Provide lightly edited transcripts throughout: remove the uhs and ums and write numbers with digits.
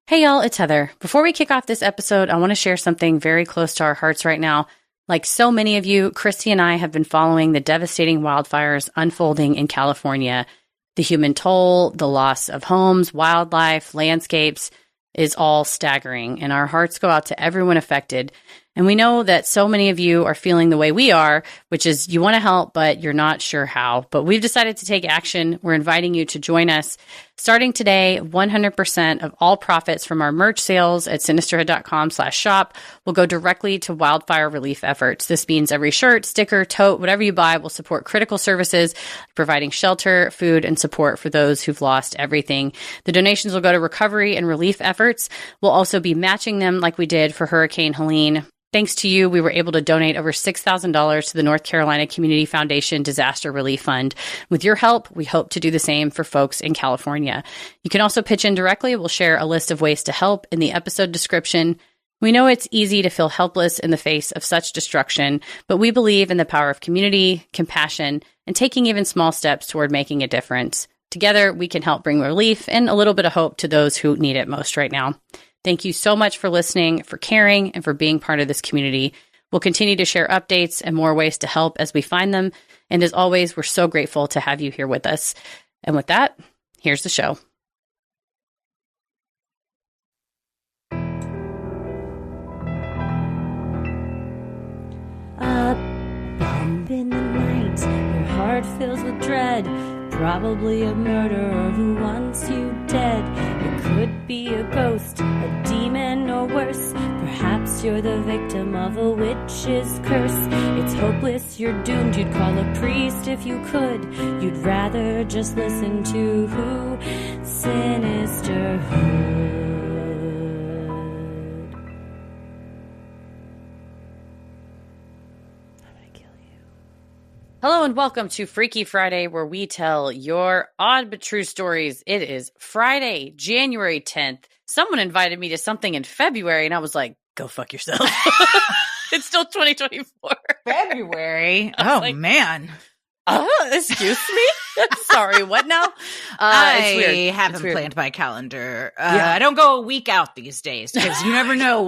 Hey y'all, it's Heather. Before we kick off this episode, I want to share something very close to our hearts right now. Like so many of you, Christy and I have been following the devastating wildfires unfolding in California. The human toll, the loss of homes, wildlife, landscapes is all staggering, and our hearts go out to everyone affected. And we know that so many of you are feeling the way we are, which is you want to help, but you're not sure how. But we've decided to take action. We're inviting you to join us. Starting today, 100% of all profits from our merch sales at Sinisterhood.com/shop will go directly to wildfire relief efforts. This means every shirt, sticker, tote, whatever you buy will support critical services, providing shelter, food, and support for those who've lost everything. The donations will go to recovery and relief efforts. We'll also be matching them like we did for Hurricane Helene. Thanks to you, we were able to donate over $6,000 to the North Carolina Community Foundation Disaster Relief Fund. With your help, we hope to do the same for folks in California. You can also pitch in directly. We'll share a list of ways to help in the episode description. We know it's easy to feel helpless in the face of such destruction, but we believe in the power of community, compassion, and taking even small steps toward making a difference. Together, we can help bring relief and a little bit of hope to those who need it most right now. Thank you so much for listening, for caring, and for being part of this community. We'll continue to share updates and more ways to help as we find them. And as always, we're so grateful to have you here with us. And with that, here's the show. A bump in the night, your heart fills with dread. Probably a murderer who wants you dead. It could be a ghost, a demon, or worse. Perhaps you're the victim of a witch's curse. It's hopeless, you're doomed. You'd call a priest if you could. You'd rather just listen to who? Sinisterhood. Hello and welcome to Freaky Friday, where we tell your odd but true stories. It is Friday, January 10th. Someone invited me to something in February, and I was like, go fuck yourself. It's still 2024. February? Oh, like, man. Excuse me? Sorry, what now? I haven't planned my calendar. I don't go a week out these days, because you never know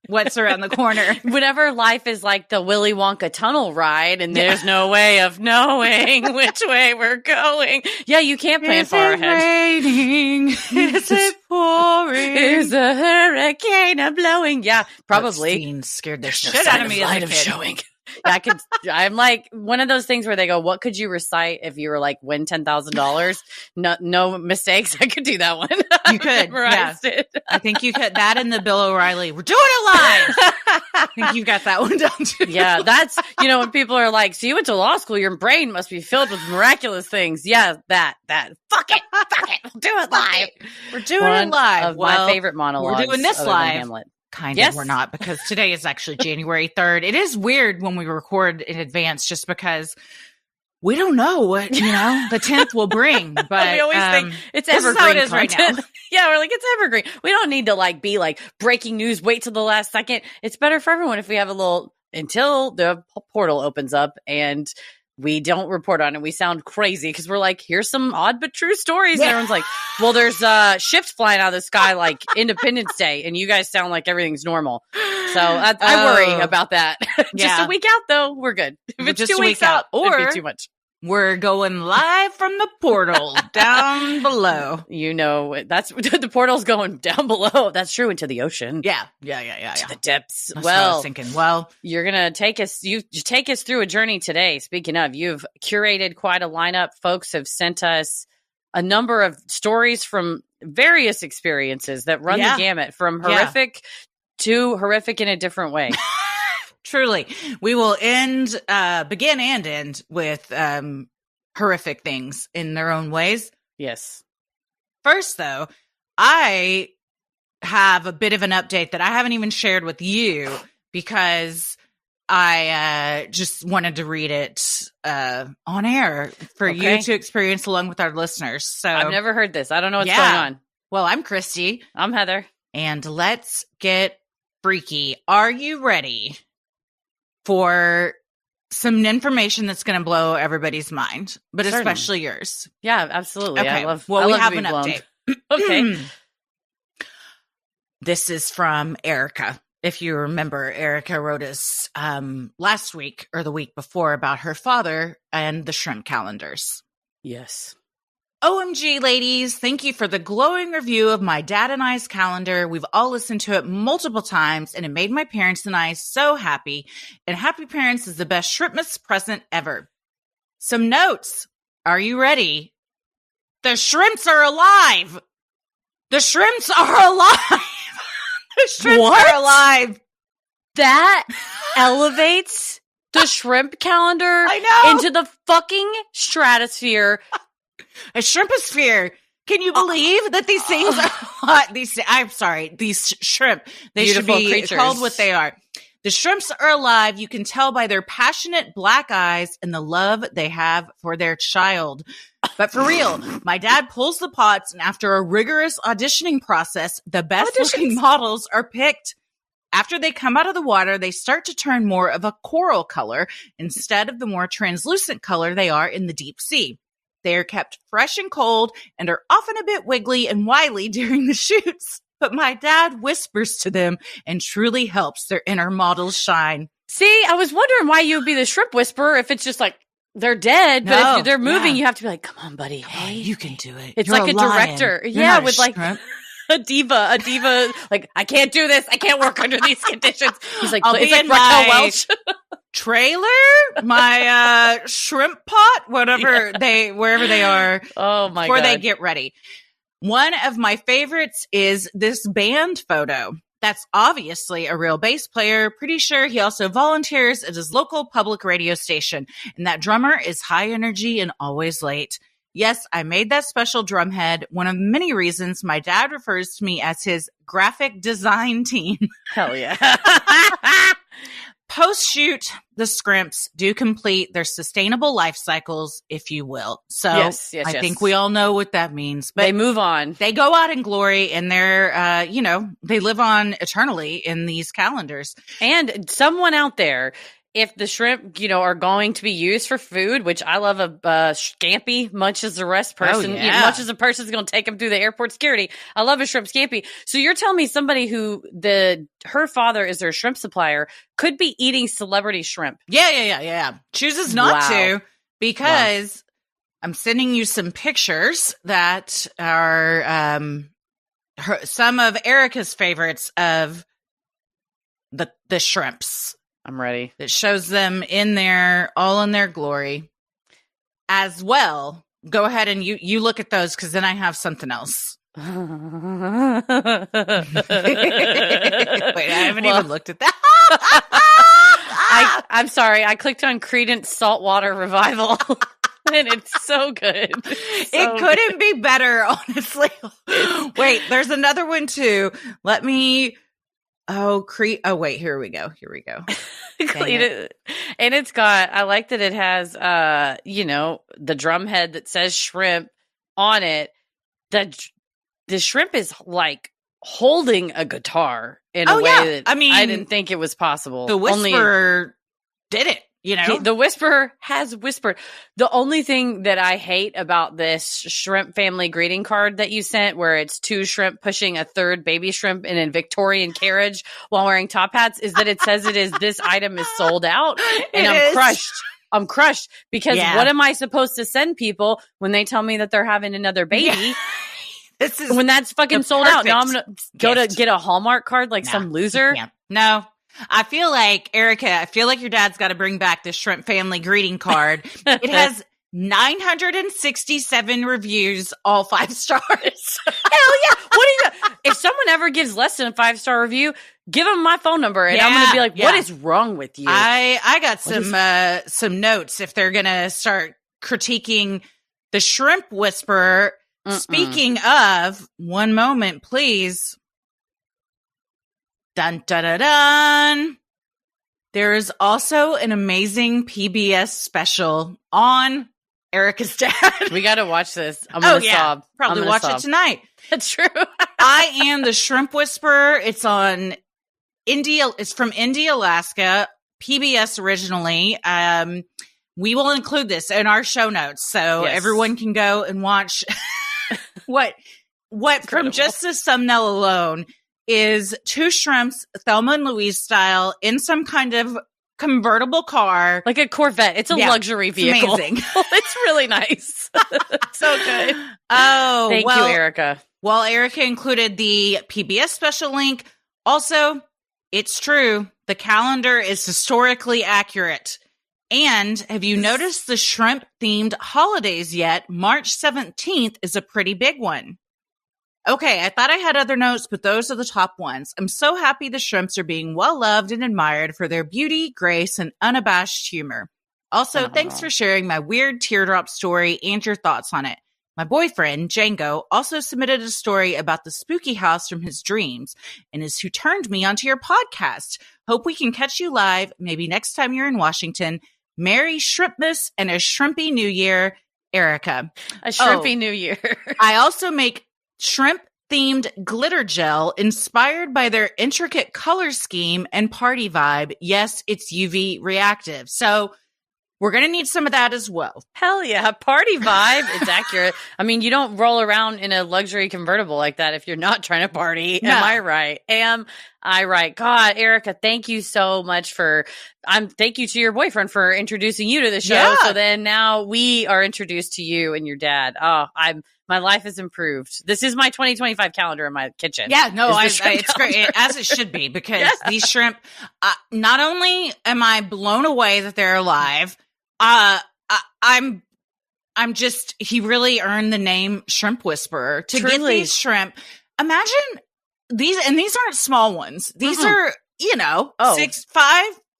what's around the corner. Whenever life is like the Willy Wonka tunnel ride and there's no way of knowing which way we're going. Yeah, you can't plan far ahead. Is it raining? Is it pouring? Is a hurricane a-blowing? Yeah, probably. That scene scared the shit out of me as a kid. Showing. I'm like one of those things where they go, what could you recite if you were like win $10,000? No mistakes. I could do that one. You could. Yeah. It. I think you could. That and the Bill O'Reilly. We're doing it live. I think you've got that one down too. Yeah. That's, when people are like, so you went to law school, your brain must be filled with miraculous things. Yeah. That. Fuck it. We'll do it live. We're doing it live. Of my favorite monologues. We're doing this live. Hamlet. Kind of, we're not, because today is actually January 3rd. It is weird when we record in advance just because we don't know what, the 10th will bring. But we always think it's evergreen how it is content. Right now. Yeah, we're like, it's evergreen. We don't need to be like breaking news, wait till the last second. It's better for everyone if we have a little until the portal opens up and we don't report on it. We sound crazy because we're like, here's some odd but true stories. And everyone's like, well, there's ships flying out of the sky like Independence Day, and you guys sound like everything's normal. So I worry about that. Just a week out, though, we're good. If it's just 2 weeks out, or it'd be too much. We're going live from the portal down below. That's the portal's going down below. That's true, into the ocean. Yeah. To the depths. That's what I was thinking. Well, you're going to take us through a journey today. Speaking of, you've curated quite a lineup. Folks have sent us a number of stories from various experiences that run the gamut from horrific to horrific in a different way. Truly. We will begin and end with horrific things in their own ways. Yes. First, though, I have a bit of an update that I haven't even shared with you because I just wanted to read it on air for you to experience along with our listeners. So I've never heard this. I don't know what's going on. Well, I'm Christy. I'm Heather. And let's get freaky. Are you ready for some information that's going to blow everybody's mind, but especially yours? Yeah, absolutely. Okay. I love we have to be an blown. update. Okay. This is from Erica. If you remember, Erica wrote us last week or the week before about her father and the shrimp calendars. Yes. OMG, ladies, thank you for the glowing review of my dad and I's calendar. We've all listened to it multiple times, and it made my parents and I so happy. And Happy Parents is the best Shrimpmas present ever. Some notes. Are you ready? The shrimps are alive! The shrimps are alive! The shrimps are alive! That elevates the shrimp calendar I know. into the fucking stratosphere. A shrimposphere. Can you believe that these things are hot? These shrimp. They Beautiful should be creatures. called what they are. The shrimps are alive. You can tell by their passionate black eyes and the love they have for their child. But for real, my dad pulls the pots, and after a rigorous auditioning process, the best looking models are picked. After they come out of the water, they start to turn more of a coral color instead of the more translucent color they are in the deep sea. They are kept fresh and cold and are often a bit wiggly and wily during the shoots. But my dad whispers to them and truly helps their inner models shine. See, I was wondering why you would be the shrimp whisperer if it's just like they're dead, but No, if they're moving, yeah. you have to be like, come on, buddy. Hey, You can do it. It's You're like a lion. director. You're Yeah, not a with like shrimp. a diva, like, I can't do this. I can't work under these conditions. He's like, I'll it's be like in Raquel my- Welch. Trailer, my shrimp pot, wherever they are. Oh my before God. they get ready. One of my favorites is this band photo. That's obviously a real bass player. Pretty sure he also volunteers at his local public radio station. And that drummer is high energy and always late. Yes, I made that special drum head. One of many reasons my dad refers to me as his graphic design team. Hell yeah. Post-shoot, the scrimps do complete their sustainable life cycles, if you will. So Yes, I yes. think we all know what that means. But They move on. they go out in glory, and they're, they live on eternally in these calendars. And someone out there, if the shrimp, are going to be used for food, which I love a scampi much as the rest person, yeah. much as a person's going to take them through the airport security. I love a shrimp scampi. So you're telling me somebody who her father is their shrimp supplier could be eating celebrity shrimp. Yeah. Chooses not Wow. to because I'm sending you some pictures that are some of Erica's favorites of the shrimps. I'm ready. That shows them all in their glory as well. Go ahead and you look at those, because then I have something else. Wait, I haven't even looked at that. I'm sorry. I clicked on Creedence Saltwater Revival. And it's so good. It couldn't be better, honestly. Wait, there's another one too. Let me. Oh, wait, here we go. And it's got, I like that it has, the drum head that says shrimp on it. The shrimp is like holding a guitar in a way that I didn't think it was possible. The Whisperer did it. The Whisperer has whispered. The only thing that I hate about this shrimp family greeting card that you sent, where it's two shrimp pushing a third baby shrimp in a Victorian carriage while wearing top hats, is that it says this item is sold out. And I'm crushed because what am I supposed to send people when they tell me that they're having another baby? Yeah. When that's fucking sold out. Now I'm going to go to get a Hallmark card like some loser. No. I feel like, Erica, your dad's got to bring back this shrimp family greeting card. It has 967 reviews, all 5 stars. Hell yeah. If someone ever gives less than a 5-star review, give them my phone number and I'm going to be like, what is wrong with you? I got some notes if they're going to start critiquing the Shrimp Whisperer. Speaking of, one moment, please. Dun, dun, dun, dun. There is also an amazing PBS special on Erica's dad. We got to watch this. I'm going to sob. Probably watch it tonight. That's true. I Am the Shrimp Whisperer. It's on India. It's from India, Alaska. PBS originally. We will include this in our show notes so everyone can go and watch what from just the thumbnail alone. is two shrimps, Thelma and Louise style, in some kind of convertible car. Like a Corvette. It's a luxury vehicle. Amazing. It's really nice. So good. Oh, Thank you, Erica. Well, Erica included the PBS special link. Also, it's true. The calendar is historically accurate. And have you noticed the shrimp-themed holidays yet? March 17th is a pretty big one. Okay, I thought I had other notes, but those are the top ones. I'm so happy the shrimps are being well-loved and admired for their beauty, grace, and unabashed humor. Also, thanks for sharing my weird teardrop story and your thoughts on it. My boyfriend, Django, also submitted a story about the spooky house from his dreams and is who turned me onto your podcast. Hope we can catch you live, maybe next time you're in Washington. Merry Shrimpmas and a shrimpy New Year, Erica. A shrimpy New Year. I also make shrimp-themed glitter gel inspired by their intricate color scheme and party vibe. Yes, it's UV reactive. So we're going to need some of that as well. Hell yeah. Party vibe. It's accurate. I mean, you don't roll around in a luxury convertible like that if you're not trying to party. No. Am I right? Am I right? God, Erica, thank you so much thank you to your boyfriend for introducing you to the show. Yeah. So then now we are introduced to you and your dad. Oh, my life has improved. This is my 2025 calendar in my kitchen. Yeah, no, it's great, as it should be, because these shrimp, not only am I blown away that they're alive, he really earned the name Shrimp Whisperer to get these shrimp. Imagine these aren't small ones. These are,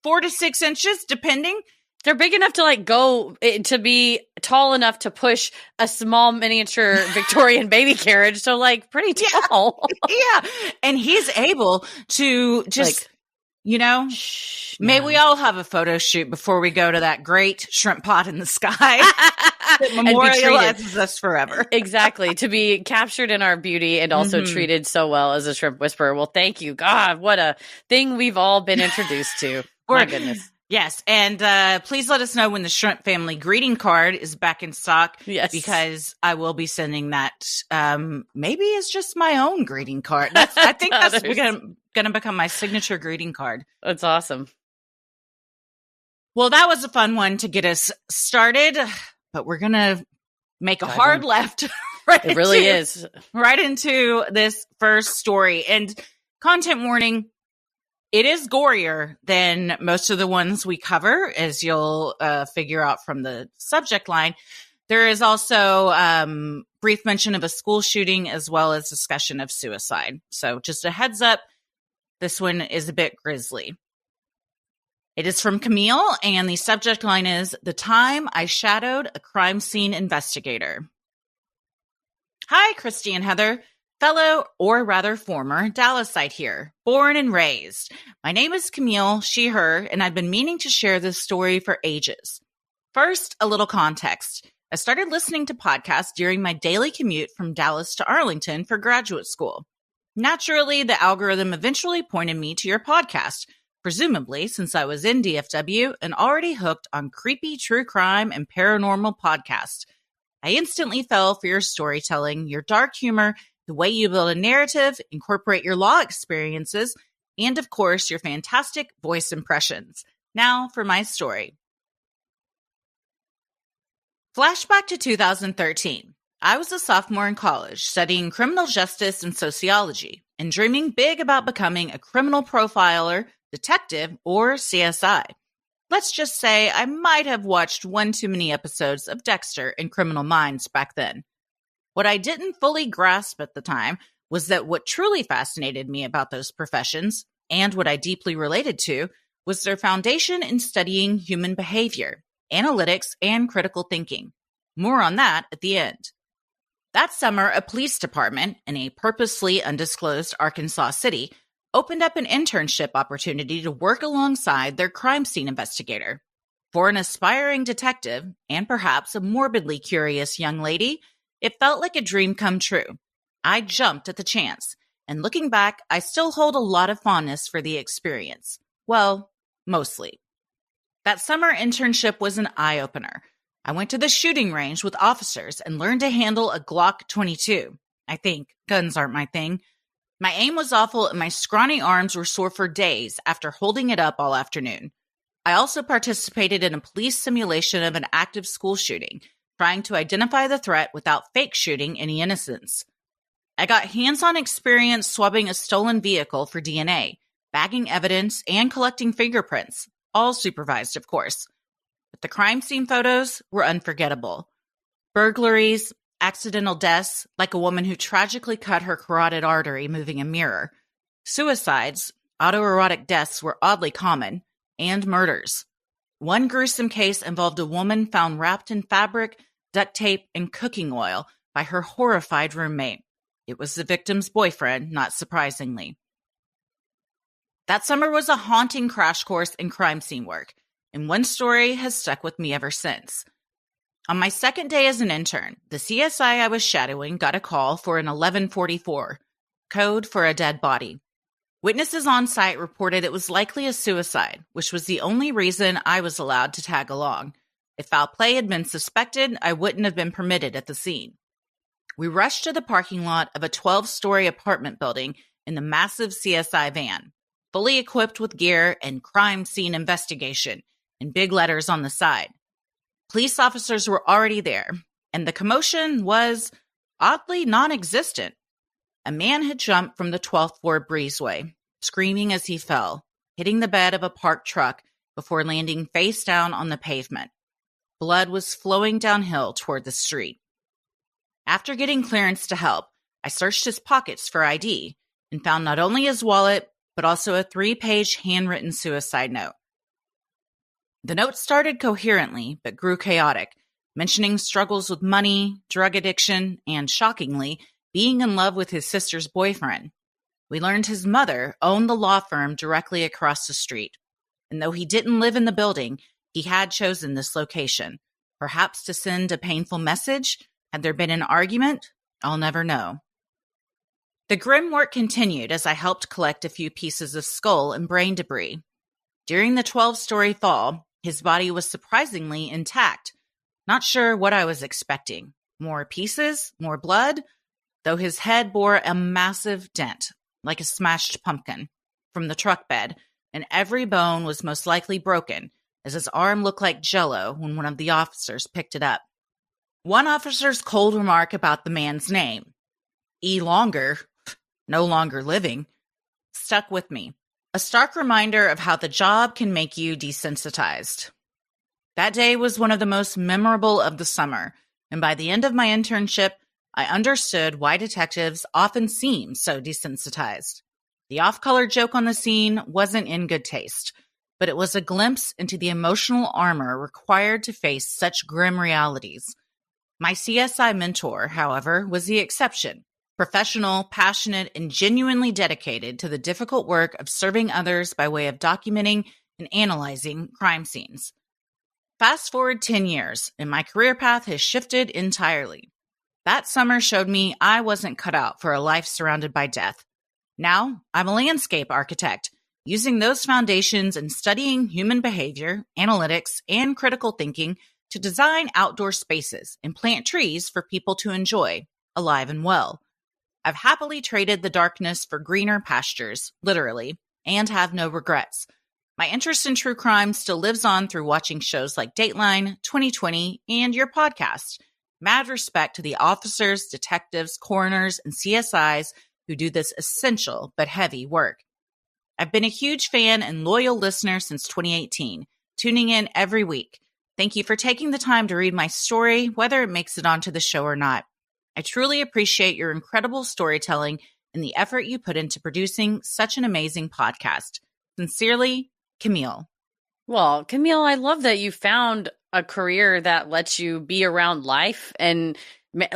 4 to 6 inches, depending. They're big enough to be tall enough to push a small miniature Victorian baby carriage. So pretty tall. Yeah. And he's able to just, may we all have a photo shoot before we go to that great shrimp pot in the sky that memorializes us forever. Exactly. To be captured in our beauty and also treated so well as a shrimp whisperer. Well, thank you. God, what a thing we've all been introduced to. My goodness. Yes, and please let us know when the Shrimp Family greeting card is back in stock. Yes. Because I will be sending that. Maybe it's just my own greeting card. I think that's going to become my signature greeting card. That's awesome. Well, that was a fun one to get us started, but we're going to make a hard left. It really is. Right into this first story. And content warning. It is gorier than most of the ones we cover, as you'll figure out from the subject line. There is also brief mention of a school shooting as well as discussion of suicide. So just a heads up, this one is a bit grisly. It is from Camille, and the subject line is, "The Time I Shadowed a Crime Scene Investigator." Hi, Christy and Heather. Fellow, or rather former, Dallasite here, born and raised. My name is Camille, she, her, and I've been meaning to share this story for ages. First, a little context. I started listening to podcasts during my daily commute from Dallas to Arlington for graduate school. Naturally, the algorithm eventually pointed me to your podcast, presumably since I was in DFW and already hooked on creepy true crime and paranormal podcasts. I instantly fell for your storytelling, your dark humor, the way you build a narrative, incorporate your law experiences, and of course, your fantastic voice impressions. Now for my story. Flashback to 2013. I was a sophomore in college, studying criminal justice and sociology, and dreaming big about becoming a criminal profiler, detective, or CSI. Let's just say I might have watched one too many episodes of Dexter and Criminal Minds back then. What I didn't fully grasp at the time was that what truly fascinated me about those professions, and what I deeply related to, was their foundation in studying human behavior, analytics, and critical thinking. More on that at the end. That summer, a police department in a purposely undisclosed Arkansas city opened up an internship opportunity to work alongside their crime scene investigator. For an aspiring detective, and perhaps a morbidly curious young lady, it felt like a dream come true. I jumped at the chance, and looking back, I still hold a lot of fondness for the experience. Well, mostly. That summer internship was an eye-opener. I went to the shooting range with officers and learned to handle a Glock 22. I think guns aren't my thing. My aim was awful and my scrawny arms were sore for days after holding it up all afternoon. I also participated in a police simulation of an active school shooting, trying to identify the threat without fake shooting any innocents. I got hands-on experience swabbing a stolen vehicle for DNA, bagging evidence, and collecting fingerprints, all supervised, of course. But the crime scene photos were unforgettable. Burglaries, accidental deaths, like a woman who tragically cut her carotid artery moving a mirror. Suicides, autoerotic deaths were oddly common, and murders. One gruesome case involved a woman found wrapped in fabric, duct tape, and cooking oil by her horrified roommate. It was the victim's boyfriend, not surprisingly. That summer was a haunting crash course in crime scene work, and one story has stuck with me ever since. On my second day as an intern, the CSI I was shadowing got a call for an 1144, code for a dead body. Witnesses on site reported it was likely a suicide, which was the only reason I was allowed to tag along. If foul play had been suspected, I wouldn't have been permitted at the scene. We rushed to the parking lot of a 12-story apartment building in the massive CSI van, fully equipped with gear and crime scene investigation in big letters on the side. Police officers were already there, and the commotion was oddly non-existent. A man had jumped from the 12th floor breezeway, screaming as he fell, hitting the bed of a parked truck before landing face down on the pavement. Blood was flowing downhill toward the street. After getting clearance to help, I searched his pockets for ID and found not only his wallet, but also a 3-page handwritten suicide note. The note started coherently, but grew chaotic, mentioning struggles with money, drug addiction, and, shockingly, being in love with his sister's boyfriend. We learned his mother owned the law firm directly across the street, and though he didn't live in the building, he had chosen this location, perhaps to send a painful message. Had there been an argument? I'll never know. The grim work continued as I helped collect a few pieces of skull and brain debris. During the 12-story fall, his body was surprisingly intact. Not sure what I was expecting. More pieces? More blood? Though his head bore a massive dent, like a smashed pumpkin, from the truck bed, and every bone was most likely broken, as his arm looked like jello when one of the officers picked it up. One officer's cold remark about the man's name, E. Longer, no longer living, stuck with me. A stark reminder of how the job can make you desensitized. That day was one of the most memorable of the summer, and by the end of my internship, I understood why detectives often seem so desensitized. The off-color joke on the scene wasn't in good taste, but it was a glimpse into the emotional armor required to face such grim realities. My CSI mentor, however, was the exception. Professional, passionate, and genuinely dedicated to the difficult work of serving others by way of documenting and analyzing crime scenes. Fast forward 10 years, and my career path has shifted entirely. That summer showed me I wasn't cut out for a life surrounded by death. Now, I'm a landscape architect, using those foundations and studying human behavior, analytics, and critical thinking to design outdoor spaces and plant trees for people to enjoy, alive and well. I've happily traded the darkness for greener pastures, literally, and have no regrets. My interest in true crime still lives on through watching shows like Dateline, 2020, and your podcast. Mad respect to the officers, detectives, coroners, and CSIs who do this essential but heavy work. I've been a huge fan and loyal listener since 2018, tuning in every week. Thank you for taking the time to read my story, whether it makes it onto the show or not. I truly appreciate your incredible storytelling and the effort you put into producing such an amazing podcast. Sincerely, Camille. Well, Camille, I love that you found a career that lets you be around life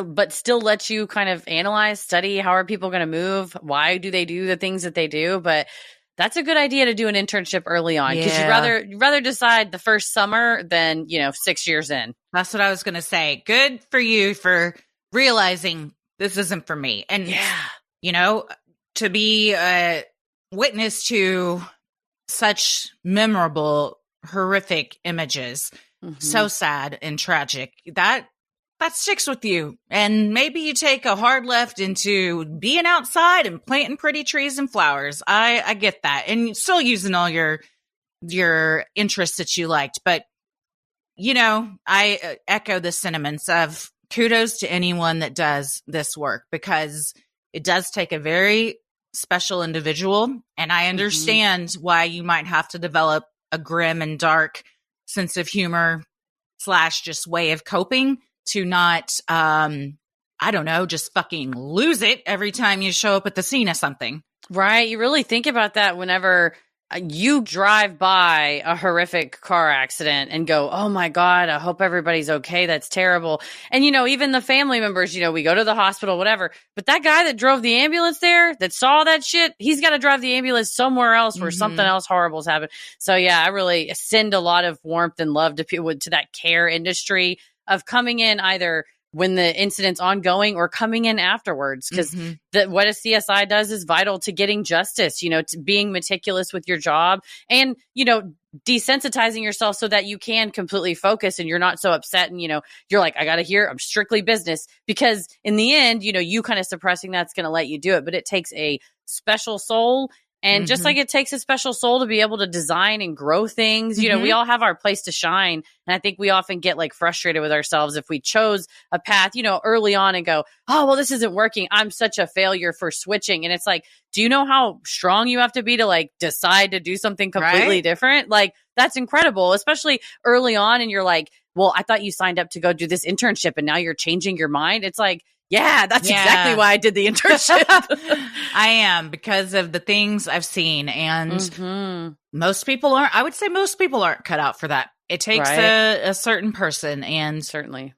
but still lets you kind of analyze, study, how are people going to move? Why do they do the things that they do? But that's a good idea to do an internship early on because you'd rather decide the first summer than, 6 years in. That's what I was going to say. Good for you for realizing this isn't for me. And, to be a witness to such memorable, horrific images, so sad and tragic, that that sticks with you. And maybe you take a hard left into being outside and planting pretty trees and flowers. I get that. And still using all your interests that you liked. But, you know, I echo the sentiments of kudos to anyone that does this work, because it does take a very special individual. And I understand why you might have to develop a grim and dark sense of humor / just way of coping to not, I don't know, just fucking lose it every time you show up at the scene of something. Right. You really think about that whenever you drive by a horrific car accident and go, oh my God, I hope everybody's okay. That's terrible. And, you know, even the family members, you know, we go to the hospital, whatever. But that guy that drove the ambulance there, that saw that shit, he's got to drive the ambulance somewhere else where something else horrible's happened. So, yeah, I really send a lot of warmth and love to people, to that care industry of coming in either when the incident's ongoing or coming in afterwards. Because what a CSI does is vital to getting justice, you know, to being meticulous with your job and, you know, desensitizing yourself so that you can completely focus and you're not so upset. And, you know, you're like, I got to hear, I'm strictly business, because in the end, you know, you kind of suppressing that's going to let you do it. But it takes a special soul. And just like it takes a special soul to be able to design and grow things, you know, we all have our place to shine. And I think we often get like frustrated with ourselves if we chose a path, you know, early on and go, oh, well, this isn't working. I'm such a failure for switching. And it's like, do you know how strong you have to be to like decide to do something completely different? Like, that's incredible, especially early on. And you're like, well, I thought you signed up to go do this internship and now you're changing your mind. It's like, yeah, that's exactly why I did the internship. I am, because of the things I've seen. And most people aren't, I would say most people aren't cut out for that. It takes a certain person. And certainly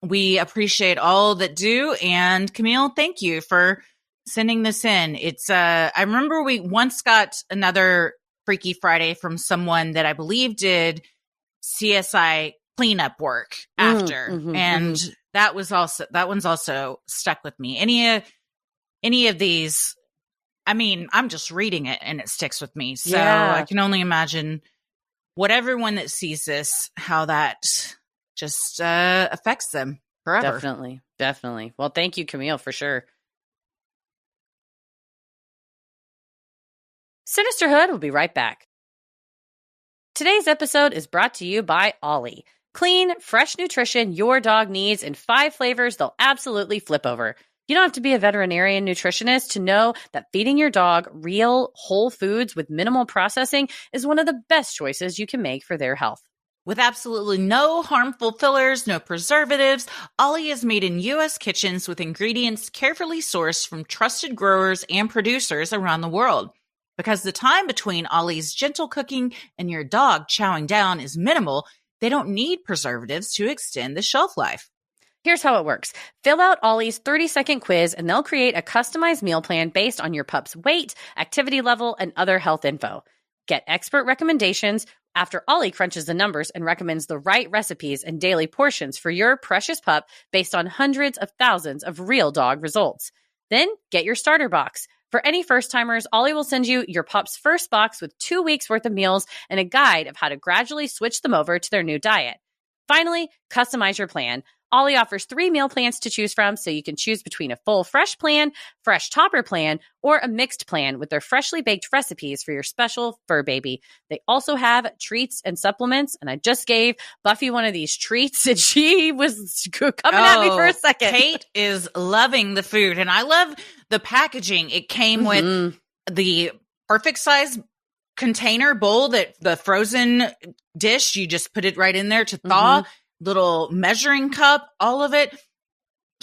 we appreciate all that do. And Camille, thank you for sending this in. It's, I remember we once got another Freaky Friday from someone that I believe did CSI cleanup work after. And that one's also stuck with me. Any of these, I mean, I'm just reading it and it sticks with me. So I can only imagine what everyone that sees this, how that just affects them forever. Definitely. Well, thank you, Camille, for sure. Sinisterhood will be right back. Today's episode is brought to you by Ollie. Clean, fresh nutrition your dog needs in 5 flavors they'll absolutely flip over. You don't have to be a veterinarian nutritionist to know that feeding your dog real, whole foods with minimal processing is one of the best choices you can make for their health. With absolutely no harmful fillers, no preservatives, Ollie is made in U.S. kitchens with ingredients carefully sourced from trusted growers and producers around the world. Because the time between Ollie's gentle cooking and your dog chowing down is minimal, they don't need preservatives to extend the shelf life. Here's how it works. Fill out Ollie's 30-second quiz, and they'll create a customized meal plan based on your pup's weight, activity level, and other health info. Get expert recommendations after Ollie crunches the numbers and recommends the right recipes and daily portions for your precious pup based on hundreds of thousands of real dog results. Then get your starter box. For any first-timers, Ollie will send you your pup's first box with 2 weeks worth of meals and a guide of how to gradually switch them over to their new diet. Finally, customize your plan. Ollie offers 3 meal plans to choose from, so you can choose between a full fresh plan, fresh topper plan, or a mixed plan with their freshly baked recipes for your special fur baby. They also have treats and supplements, and I just gave Buffy one of these treats, and she was coming at me for a second. Kate is loving the food, and I love the packaging. It came with the perfect size container bowl, that the frozen dish, you just put it right in there to thaw. Little measuring cup, all of it.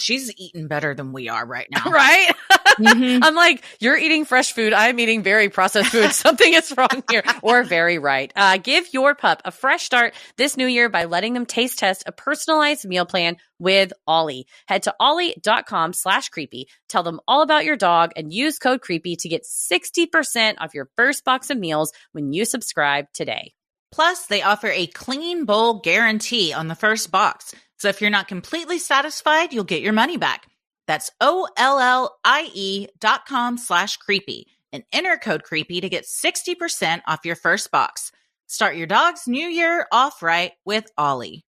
She's eating better than we are right now. Right? I'm like, you're eating fresh food. I'm eating very processed food. Something is wrong here. Or very right. Give your pup a fresh start this new year by letting them taste test a personalized meal plan with Ollie. Head to ollie.com/creepy. Tell them all about your dog and use code creepy to get 60% off your first box of meals when you subscribe today. Plus, they offer a clean bowl guarantee on the first box. So if you're not completely satisfied, you'll get your money back. That's OLLIE.com/creepy and enter code creepy to get 60% off your first box. Start your dog's new year off right with Ollie.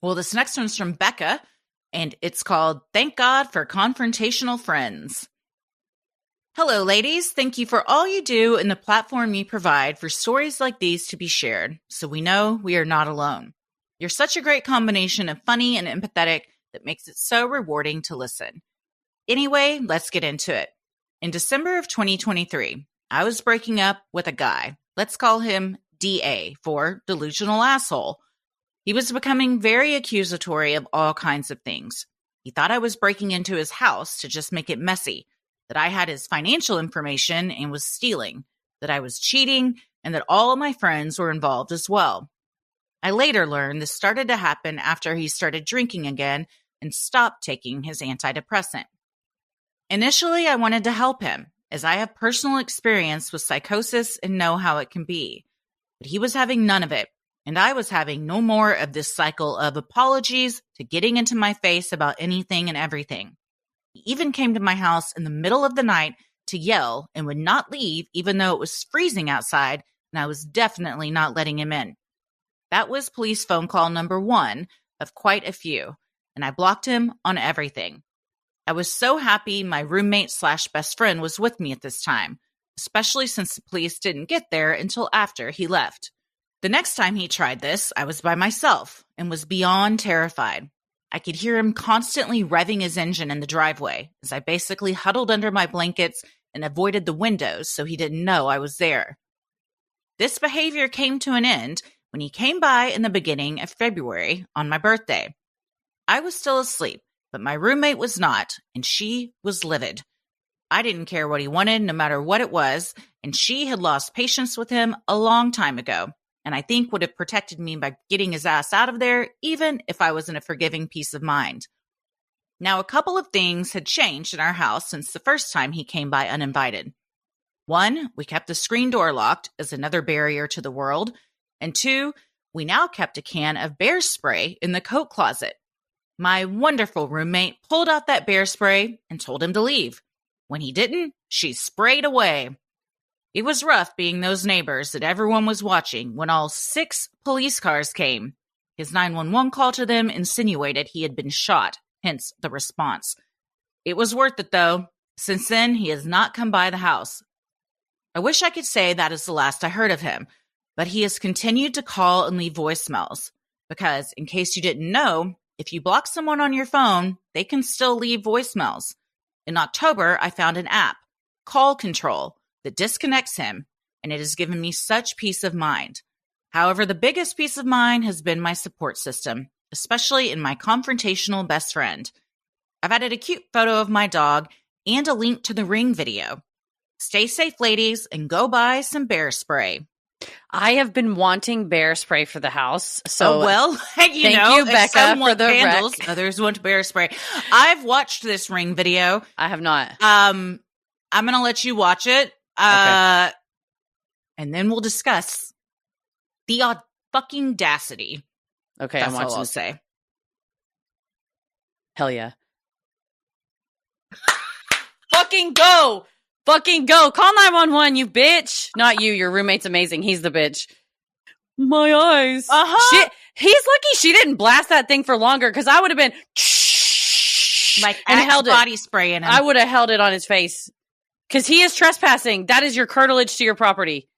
Well, this next one's from Becca, and it's called Thank God for Confrontational Friends. Hello, ladies. Thank you for all you do and the platform you provide for stories like these to be shared, so we know we are not alone. You're such a great combination of funny and empathetic that makes it so rewarding to listen. Anyway, let's get into it. In December of 2023, I was breaking up with a guy. Let's call him DA for delusional asshole. He was becoming very accusatory of all kinds of things. He thought I was breaking into his house to just make it messy, that I had his financial information and was stealing, that I was cheating, and that all of my friends were involved as well. I later learned this started to happen after he started drinking again and stopped taking his antidepressant. Initially, I wanted to help him, as I have personal experience with psychosis and know how it can be. But he was having none of it, and I was having no more of this cycle of apologies to getting into my face about anything and everything. He even came to my house in the middle of the night to yell and would not leave even though it was freezing outside, and I was definitely not letting him in. That was police phone call number 1 of quite a few, and I blocked him on everything. I was so happy my roommate/best friend was with me at this time, especially since the police didn't get there until after he left. The next time he tried this, I was by myself and was beyond terrified. I could hear him constantly revving his engine in the driveway as I basically huddled under my blankets and avoided the windows so he didn't know I was there. This behavior came to an end when he came by in the beginning of February on my birthday. I was still asleep, but my roommate was not, and she was livid. I didn't care what he wanted, no matter what it was, and she had lost patience with him a long time ago, and I think would have protected me by getting his ass out of there, even if I was in a forgiving peace of mind. Now, a couple of things had changed in our house since the first time he came by uninvited. 1, we kept the screen door locked as another barrier to the world, and 2, we now kept a can of bear spray in the coat closet. My wonderful roommate pulled out that bear spray and told him to leave. When he didn't, she sprayed away. It was rough being those neighbors that everyone was watching when all 6 police cars came. His 911 call to them insinuated he had been shot, hence the response. It was worth it, though. Since then, he has not come by the house. I wish I could say that is the last I heard of him, but he has continued to call and leave voicemails. Because, in case you didn't know, if you block someone on your phone, they can still leave voicemails. In October, I found an app, Call Control, that disconnects him, and it has given me such peace of mind. However, the biggest peace of mind has been my support system, especially in my confrontational best friend. I've added a cute photo of my dog and a link to the Ring video. Stay safe, ladies, and go buy some bear spray. I have been wanting bear spray for the house. So thank you, Becca, for the candles, rec. others want bear spray. I've watched this Ring video. I have not. I'm going to let you watch it. Okay. And then we'll discuss the fucking audacity. Okay, That's I'm all watching. I'll say. Hell yeah. Fucking go! Fucking go! Call 911, you bitch! Not you, your roommate's amazing. He's the bitch. My eyes. Uh-huh. He's lucky she didn't blast that thing for longer, because I would have been like and held body spray in him. I would have held it on his face. Because he is trespassing. That is your curtilage to your property.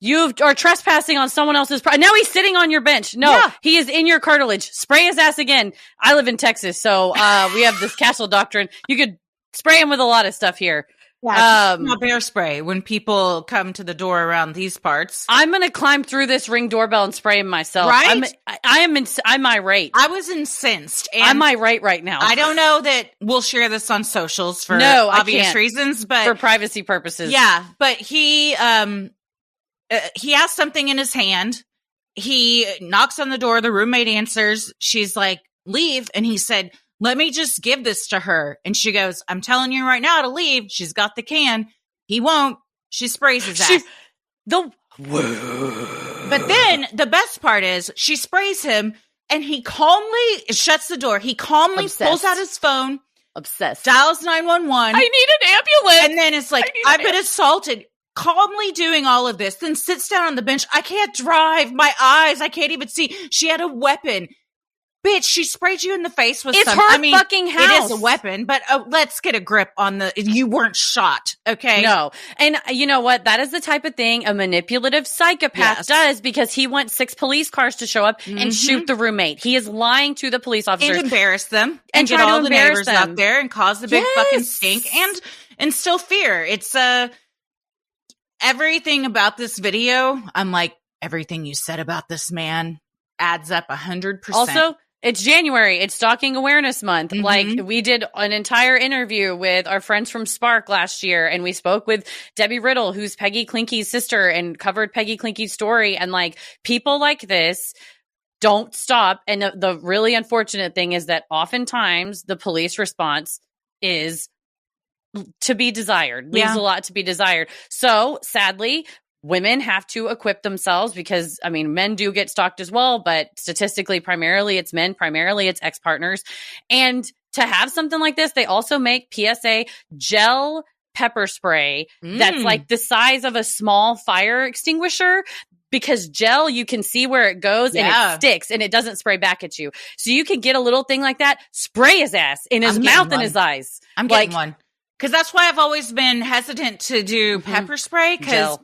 You are trespassing on someone else's property. Now he's sitting on your bench. No, Yeah. He is in your curtilage. Spray his ass again. I live in Texas, so we have this castle doctrine. You could spray him with a lot of stuff here. Yeah, not bear spray when people come to the door around these parts. I'm going to climb through this Ring doorbell and spray him myself. Right? I'm irate. I was incensed. And I'm irate right now. I don't know that we'll share this on socials for No, I obvious can't. reasons, but For privacy purposes. yeah, but he has something in his hand. He knocks on the door. The roommate answers. She's like, leave. And he said, let me just give this to her. And she goes, I'm telling you right now to leave. She's got the can. He won't. She sprays his ass. But then the best part is she sprays him and he calmly shuts the door. He calmly pulls out his phone. Obsessed. Dials 911. I need an ambulance. And then it's like, I've been assaulted. Calmly doing all of this, then sits down on the bench. I can't drive. My eyes, I can't even see. She had a weapon. bitch, she sprayed you in the face with It's some. her fucking house. It is a weapon, but let's get a grip on you weren't shot, okay? No. And you know what? That is the type of thing a manipulative psychopath does, because he wants 6 police cars to show up and shoot the roommate. He is lying to the police officers. And embarrass them. And get try all to the embarrass neighbors them. out there and cause the big fucking stink and instill fear. It's everything about this video. I'm like, everything you said about this man adds up 100%. Also, it's January. It's Stalking Awareness Month. Like, we did an entire interview with our friends from Spark last year, and we spoke with Debbie Riddle, who's Peggy Klinke's sister, and covered Peggy Klinke's story. And like, people like this don't stop. And the really unfortunate thing is that oftentimes the police response is to be desired, leaves a lot to be desired. So sadly, women have to equip themselves, because, I mean, men do get stalked as well, but statistically, primarily it's men, primarily it's ex-partners. And to have something like this, they also make PSA gel pepper spray that's like the size of a small fire extinguisher, because gel, you can see where it goes and it sticks and it doesn't spray back at you. So you can get a little thing like that, spray his ass in his mouth and his eyes. I'm getting one. Because that's why I've always been hesitant to do pepper spray, because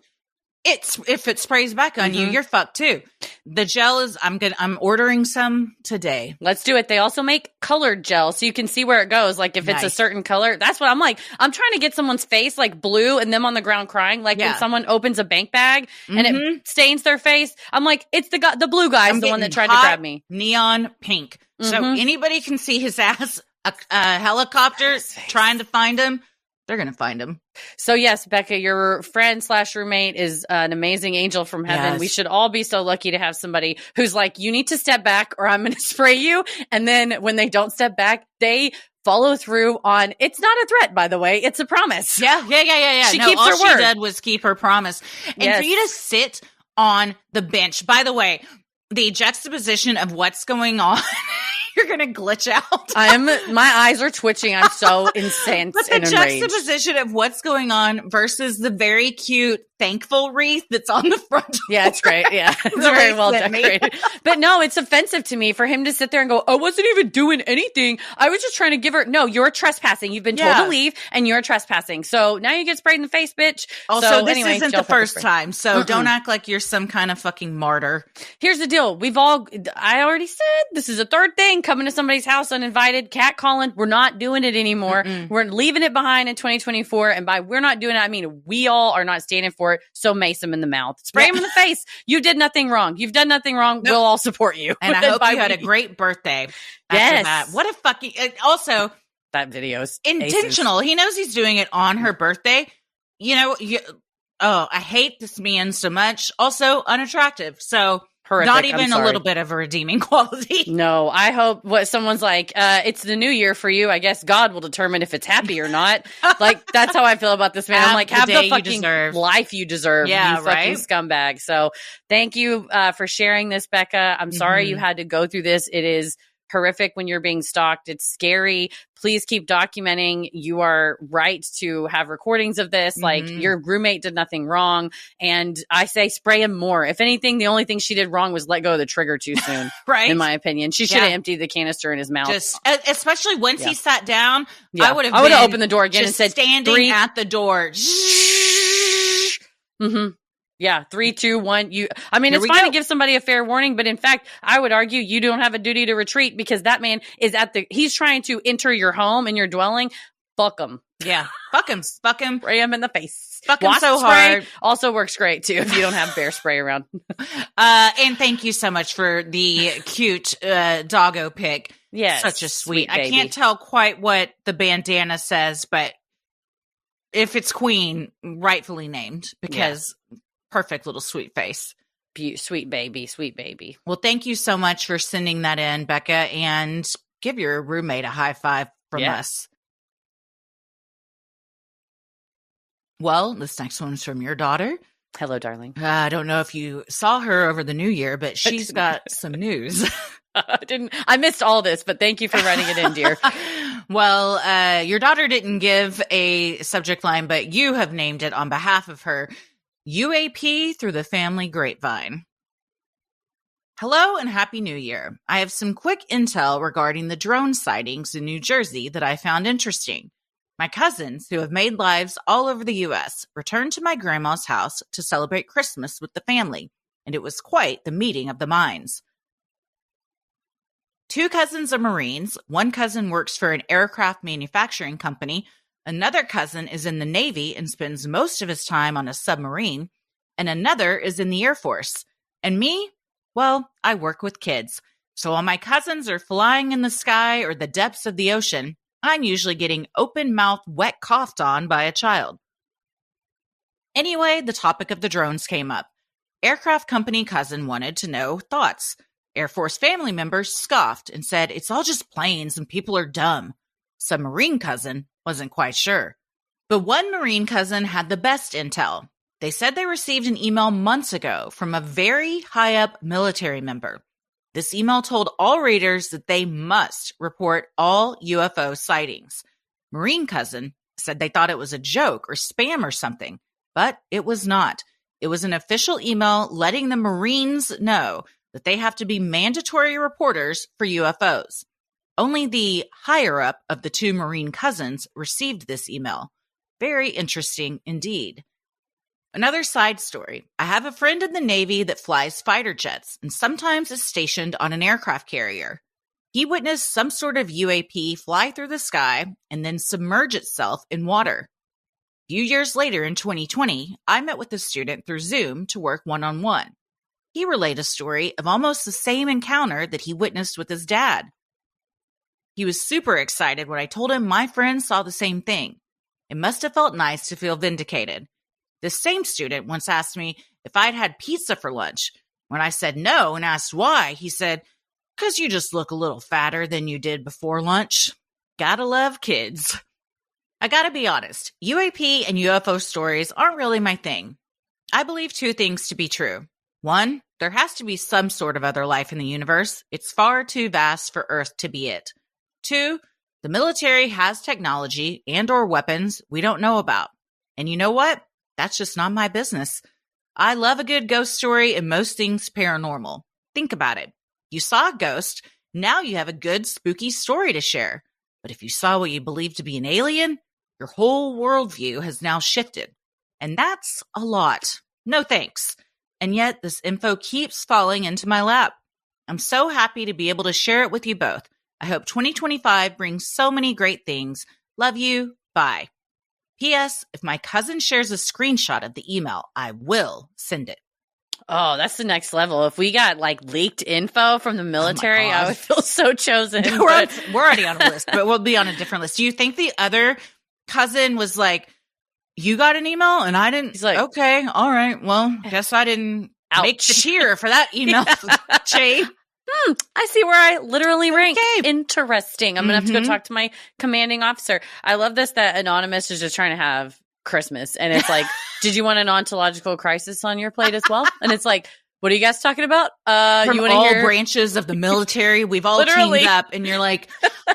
if it sprays back on you, you're fucked too. The gel is, I'm ordering some today. Let's do it. They also make colored gel, so you can see where it goes. Like if it's a certain color, that's what I'm like. I'm trying to get someone's face like blue and them on the ground crying. Like when someone opens a bank bag and it stains their face. I'm like, it's the blue guy's the one that tried to grab me. Neon pink. So anybody can see his ass. A helicopter trying to find him. They're going to find him. So yes, Becca, your friend / roommate is an amazing angel from heaven. Yes. We should all be so lucky to have somebody who's like, you need to step back or I'm going to spray you. And then when they don't step back, they follow through on, it's not a threat, by the way. It's a promise. Yeah. She keeps her word. All she did was keep her promise. And for you to sit on the bench, by the way, the juxtaposition of what's going on, you're going to glitch out. My eyes are twitching. I'm so incensed but the and enraged. juxtaposition of what's going on versus the very cute thankful wreath that's on the front door. Yeah, it's great. Yeah, it's very well decorated. But no, it's offensive to me for him to sit there and go, I wasn't even doing anything. I was just trying to give her. No, you're trespassing. You've been told to leave and you're trespassing. So now you get sprayed in the face, bitch. Also, so, this anyway, isn't the first time. So don't act like you're some kind of fucking martyr. Here's the deal. I already said this is a third thing, coming to somebody's house uninvited, catcalling. We're not doing it anymore. We're leaving it behind in 2024. And by we're not doing it, I mean, we all are not standing for it. So mace him in the mouth. Spray him in the face. You did nothing wrong. You've done nothing wrong. Nope. We'll all support you. And I hope you had a great birthday. After that. What a fucking... Also... That video's intentional. Aces. He knows he's doing it on her birthday. You know, I hate this man so much. Also unattractive. So... Horrific. Not even a little bit of a redeeming quality. No, I hope someone's like, it's the new year for you. I guess God will determine if it's happy or not. Like, that's how I feel about this man. I'm like, have the fucking life you deserve. Yeah, you fucking scumbag. So thank you for sharing this, Becca. I'm sorry you had to go through this. It is horrific when you're being stalked. It's scary. Please keep documenting. You are right to have recordings of this. Like, your roommate did nothing wrong. And I say spray him more. If anything, the only thing she did wrong was let go of the trigger too soon. Right. In my opinion. She should have emptied the canister in his mouth. Especially once he sat down, I would have opened the door again and said, standing at the door. Yeah, 3, 2, 1. It's fine to give somebody a fair warning, but in fact, I would argue you don't have a duty to retreat, because that man is he's trying to enter your home and your dwelling. Fuck him. Yeah, fuck him. Fuck him. Spray him in the face. Fuck him so hard. Also works great too if you don't have bear spray around. And thank you so much for the cute doggo pic. Yes, such a sweet. baby. I can't tell quite what the bandana says, but if it's Queen, rightfully named, because. Yeah. Perfect little sweet face. Sweet baby. Well, thank you so much for sending that in, Becca, and give your roommate a high five from us. Well, this next one's from your daughter. Hello, darling. I don't know if you saw her over the new year, but she's got some news. I missed all this, but thank you for writing it in, dear. Well, your daughter didn't give a subject line, but you have named it on behalf of her. UAP through the family grapevine. Hello and Happy New Year. I have some quick intel regarding the drone sightings in New Jersey that I found interesting. My cousins, who have made lives all over the U.S., returned to my grandma's house to celebrate Christmas with the family, and it was quite the meeting of the minds. 2 cousins are Marines. One cousin works for an aircraft manufacturing company. Another cousin is in the Navy and spends most of his time on a submarine. And another is in the Air Force. And me? Well, I work with kids. So while my cousins are flying in the sky or the depths of the ocean, I'm usually getting open-mouthed, wet coughed on by a child. Anyway, the topic of the drones came up. Aircraft company cousin wanted to know thoughts. Air Force family members scoffed and said it's all just planes and people are dumb. Submarine cousin wasn't quite sure. But one Marine cousin had the best intel. They said they received an email months ago from a very high-up military member. This email told all readers that they must report all UFO sightings. Marine cousin said they thought it was a joke or spam or something, but it was not. It was an official email letting the Marines know that they have to be mandatory reporters for UFOs. Only the higher-up of the 2 Marine cousins received this email. Very interesting indeed. Another side story. I have a friend in the Navy that flies fighter jets and sometimes is stationed on an aircraft carrier. He witnessed some sort of UAP fly through the sky and then submerge itself in water. A few years later in 2020, I met with a student through Zoom to work one-on-one. He relayed a story of almost the same encounter that he witnessed with his dad. He was super excited when I told him my friend saw the same thing. It must have felt nice to feel vindicated. This same student once asked me if I'd had pizza for lunch. When I said no and asked why, he said, "'Cause you just look a little fatter than you did before lunch." Gotta love kids. I gotta be honest, UAP and UFO stories aren't really my thing. I believe 2 things to be true. 1, there has to be some sort of other life in the universe. It's far too vast for Earth to be it. 2, the military has technology and or weapons we don't know about. And you know what? That's just not my business. I love a good ghost story and most things paranormal. Think about it. You saw a ghost, now you have a good spooky story to share. But if you saw what you believe to be an alien, your whole worldview has now shifted. And that's a lot. No thanks. And yet this info keeps falling into my lap. I'm so happy to be able to share it with you both. I hope 2025 brings so many great things. Love you. Bye. P.S. If my cousin shares a screenshot of the email, I will send it. Oh, that's the next level. If we got like leaked info from the military, I would feel so chosen. We're already on a list, but we'll be on a different list. Do you think the other cousin was like, "You got an email and I didn't"? He's like, "Okay, all right. Well, guess I didn't make the tier for that email." Jade. I see where I literally rank. Okay. Interesting. I'm going to have to go talk to my commanding officer. I love this, that Anonymous is just trying to have Christmas. And it's like, did you want an ontological crisis on your plate as well? And it's like, what are you guys talking about? From you want to all hear branches of the military, we've all teamed up, and you're like,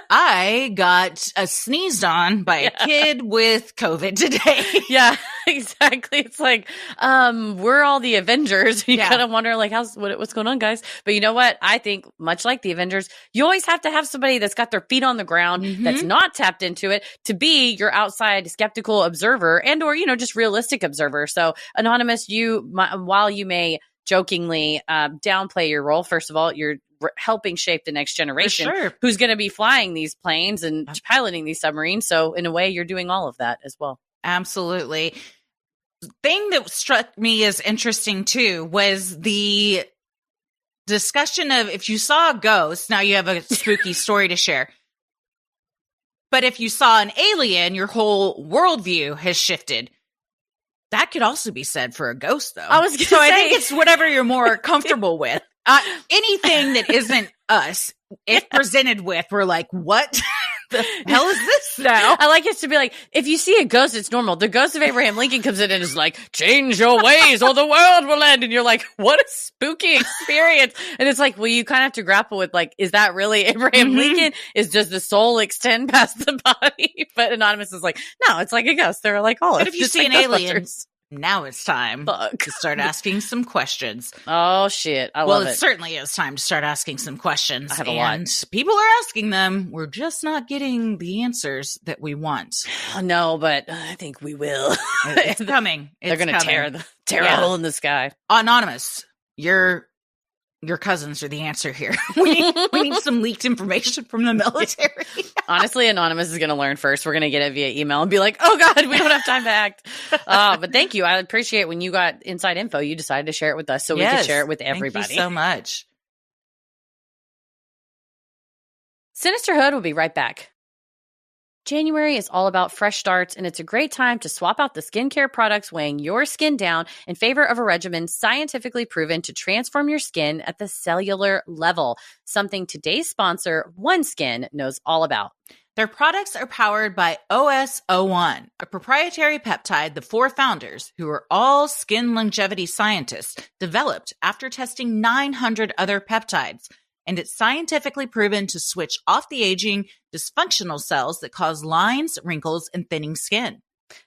I got sneezed on by a kid with COVID today. Yeah, exactly. It's like, we're all the Avengers. You kind of wonder, like, what's going on, guys? But you know what? I think, much like the Avengers, you always have to have somebody that's got their feet on the ground, that's not tapped into it, to be your outside skeptical observer and or, just realistic observer. So, Anonymous, while you may jokingly downplay your role, first of all, you're helping shape the next generation who's going to be flying these planes and piloting these submarines. So in a way, you're doing all of that as well. Absolutely. Thing that struck me as interesting too was the discussion of if you saw a ghost, now you have a spooky story to share. But if you saw an alien, your whole worldview has shifted. That could also be said for a ghost, though. I think it's whatever you're more comfortable with. Anything that isn't us, if presented with, we're like, what the hell is this now? I like it to be like, if you see a ghost, it's normal. The ghost of Abraham Lincoln comes in and is like, change your ways or the world will end. And you're like, what a spooky experience. And it's like, well, you kind of have to grapple with like, is that really Abraham Lincoln? Does the soul extend past the body? But Anonymous is like, no, it's like a ghost. They're like, oh, but if you see an alien, Now it's time to start asking some questions. Oh, shit. I love it. Well, it certainly is time to start asking some questions. I have a lot. And people are asking them. We're just not getting the answers that we want. No, but I think we will. It's coming. They're going to tear a hole in the sky. Anonymous, your cousins are the answer here. we need some leaked information from the military. Honestly, Anonymous is going to learn first. We're going to get it via email and be like, oh, God, we don't have time to act. But thank you. I appreciate when you got inside info, you decided to share it with us so we could share it with everybody. Thank you so much. Sinisterhood will be right back. January is all about fresh starts, and it's a great time to swap out the skincare products weighing your skin down in favor of a regimen scientifically proven to transform your skin at the cellular level, something today's sponsor, OneSkin, knows all about. Their products are powered by OS01, a proprietary peptide the four founders, who are all skin longevity scientists, developed after testing 900 other peptides. And it's scientifically proven to switch off the aging, dysfunctional cells that cause lines, wrinkles, and thinning skin.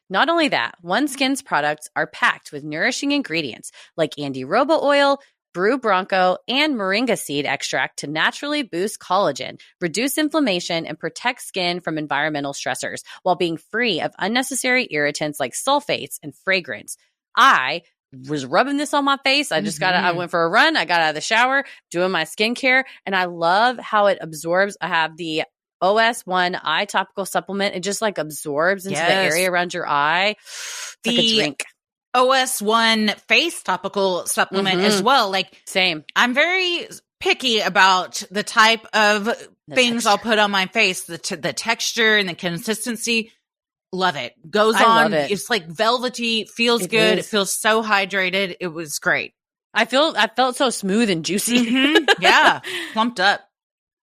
Not only that, OneSkin's products are packed with nourishing ingredients like Andiroba oil, Brew Bronco, and moringa seed extract to naturally boost collagen, reduce inflammation, and protect skin from environmental stressors while being free of unnecessary irritants like sulfates and fragrance. I was rubbing this on my face. I went for a run. I got out of the shower, doing my skincare, and I love how it absorbs. I have the OS1 eye topical supplement. It just like absorbs into the area around your eye. It's like a drink. OS1 face topical supplement as well. Like, same. I'm very picky about the type of things I'll put on my face, the texture and the consistency. Love it. Goes on. It's like velvety, feels good. It feels so hydrated. It was great. I felt so smooth and juicy. Yeah. Plumped up.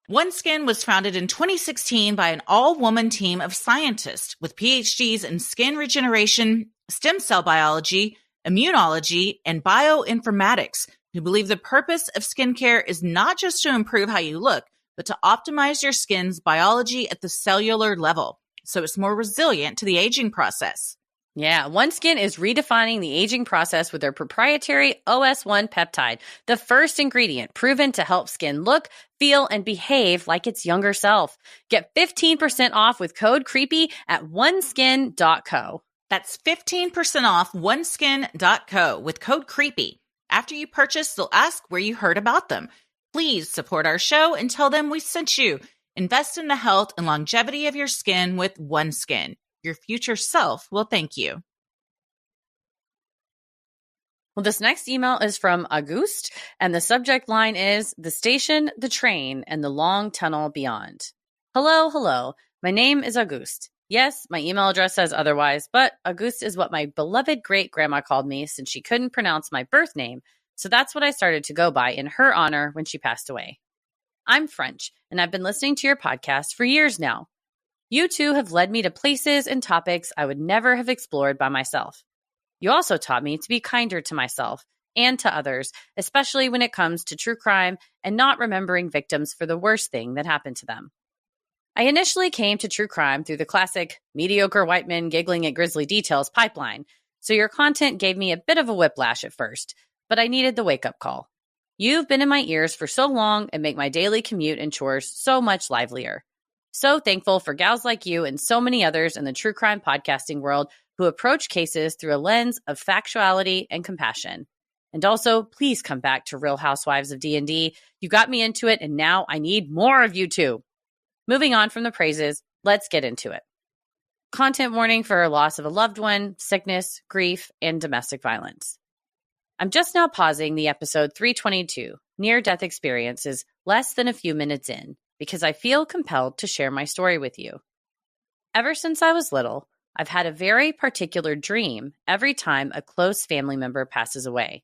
OneSkin was founded in 2016 by an all-woman team of scientists with PhDs in skin regeneration, stem cell biology, immunology, and bioinformatics, who believe the purpose of skincare is not just to improve how you look, but to optimize your skin's biology at the cellular level, so it's more resilient to the aging process. Yeah, OneSkin is redefining the aging process with their proprietary OS1 peptide, the first ingredient proven to help skin look, feel, and behave like its younger self. Get 15% off with code CREEPY at oneskin.co. That's 15% off oneskin.co with code CREEPY. After you purchase, they'll ask where you heard about them. Please support our show and tell them we sent you. Invest in the health and longevity of your skin with OneSkin. Your future self will thank you. Well, this next email is from Auguste, and the subject line is The Station, the Train, and the Long Tunnel Beyond. Hello. My name is Auguste. Yes, my email address says otherwise, but Auguste is what my beloved great-grandma called me since she couldn't pronounce my birth name, so that's what I started to go by in her honor when she passed away. I'm French, and I've been listening to your podcast for years now. You two have led me to places and topics I would never have explored by myself. You also taught me to be kinder to myself and to others, especially when it comes to true crime and not remembering victims for the worst thing that happened to them. I initially came to true crime through the classic mediocre white men giggling at grisly details pipeline, so your content gave me a bit of a whiplash at first, but I needed the wake-up call. You've been in my ears for so long and make my daily commute and chores so much livelier. So thankful for gals like you and so many others in the true crime podcasting world who approach cases through a lens of factuality and compassion. And also, please come back to Real Housewives of D&D. You got me into it, and now I need more of you too. Moving on from the praises, let's get into it. Content warning for loss of a loved one, sickness, grief, and domestic violence. I'm just now pausing the episode 322, Near-Death Experiences, less than a few minutes in, because I feel compelled to share my story with you. Ever since I was little, I've had a very particular dream every time a close family member passes away.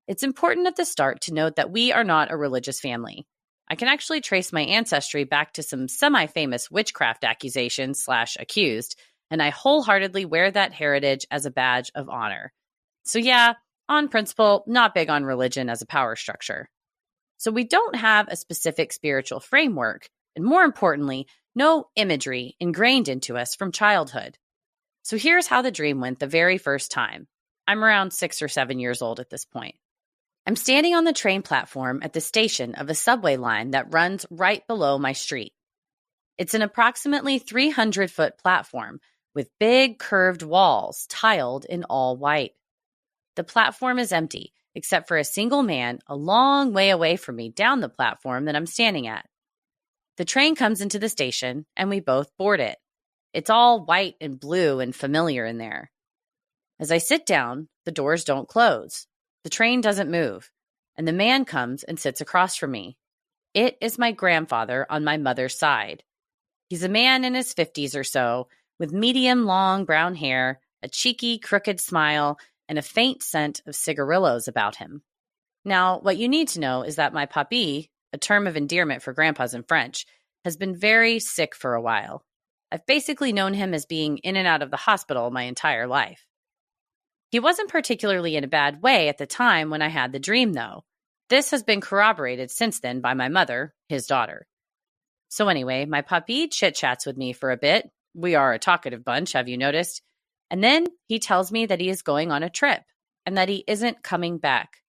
It's important at the start to note that we are not a religious family. I can actually trace my ancestry back to some semi-famous witchcraft accusations / accused, and I wholeheartedly wear that heritage as a badge of honor. So yeah, on principle, not big on religion as a power structure. So we don't have a specific spiritual framework, and more importantly, no imagery ingrained into us from childhood. So here's how the dream went the very first time. I'm around 6 or 7 years old at this point. I'm standing on the train platform at the station of a subway line that runs right below my street. It's an approximately 300-foot platform with big curved walls tiled in all white. The platform is empty, except for a single man a long way away from me down the platform that I'm standing at. The train comes into the station, and we both board it. It's all white and blue and familiar in there. As I sit down, the doors don't close. The train doesn't move, and the man comes and sits across from me. It is my grandfather on my mother's side. He's a man in his 50s or so, with medium long brown hair, a cheeky, crooked smile, and a faint scent of cigarillos about him. Now, what you need to know is that my papi, a term of endearment for grandpas in French, has been very sick for a while. I've basically known him as being in and out of the hospital my entire life. He wasn't particularly in a bad way at the time when I had the dream, though. This has been corroborated since then by my mother, his daughter. So anyway, my papi chit-chats with me for a bit. We are a talkative bunch, have you noticed? And then he tells me that he is going on a trip and that he isn't coming back.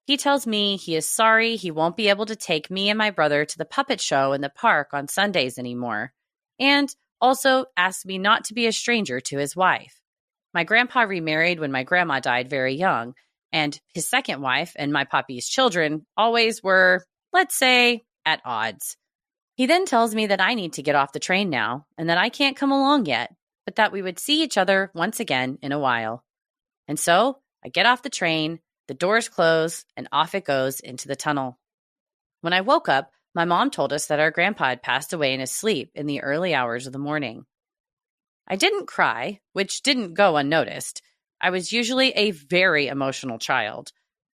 He tells me he is sorry he won't be able to take me and my brother to the puppet show in the park on Sundays anymore, and also asks me not to be a stranger to his wife. My grandpa remarried when my grandma died very young, and his second wife and my papi's children always were, let's say, at odds. He then tells me that I need to get off the train now and that I can't come along yet, but that we would see each other once again in a while. And so I get off the train, the doors close, and off it goes into the tunnel. When I woke up, my mom told us that our grandpa had passed away in his sleep in the early hours of the morning. I didn't cry, which didn't go unnoticed. I was usually a very emotional child.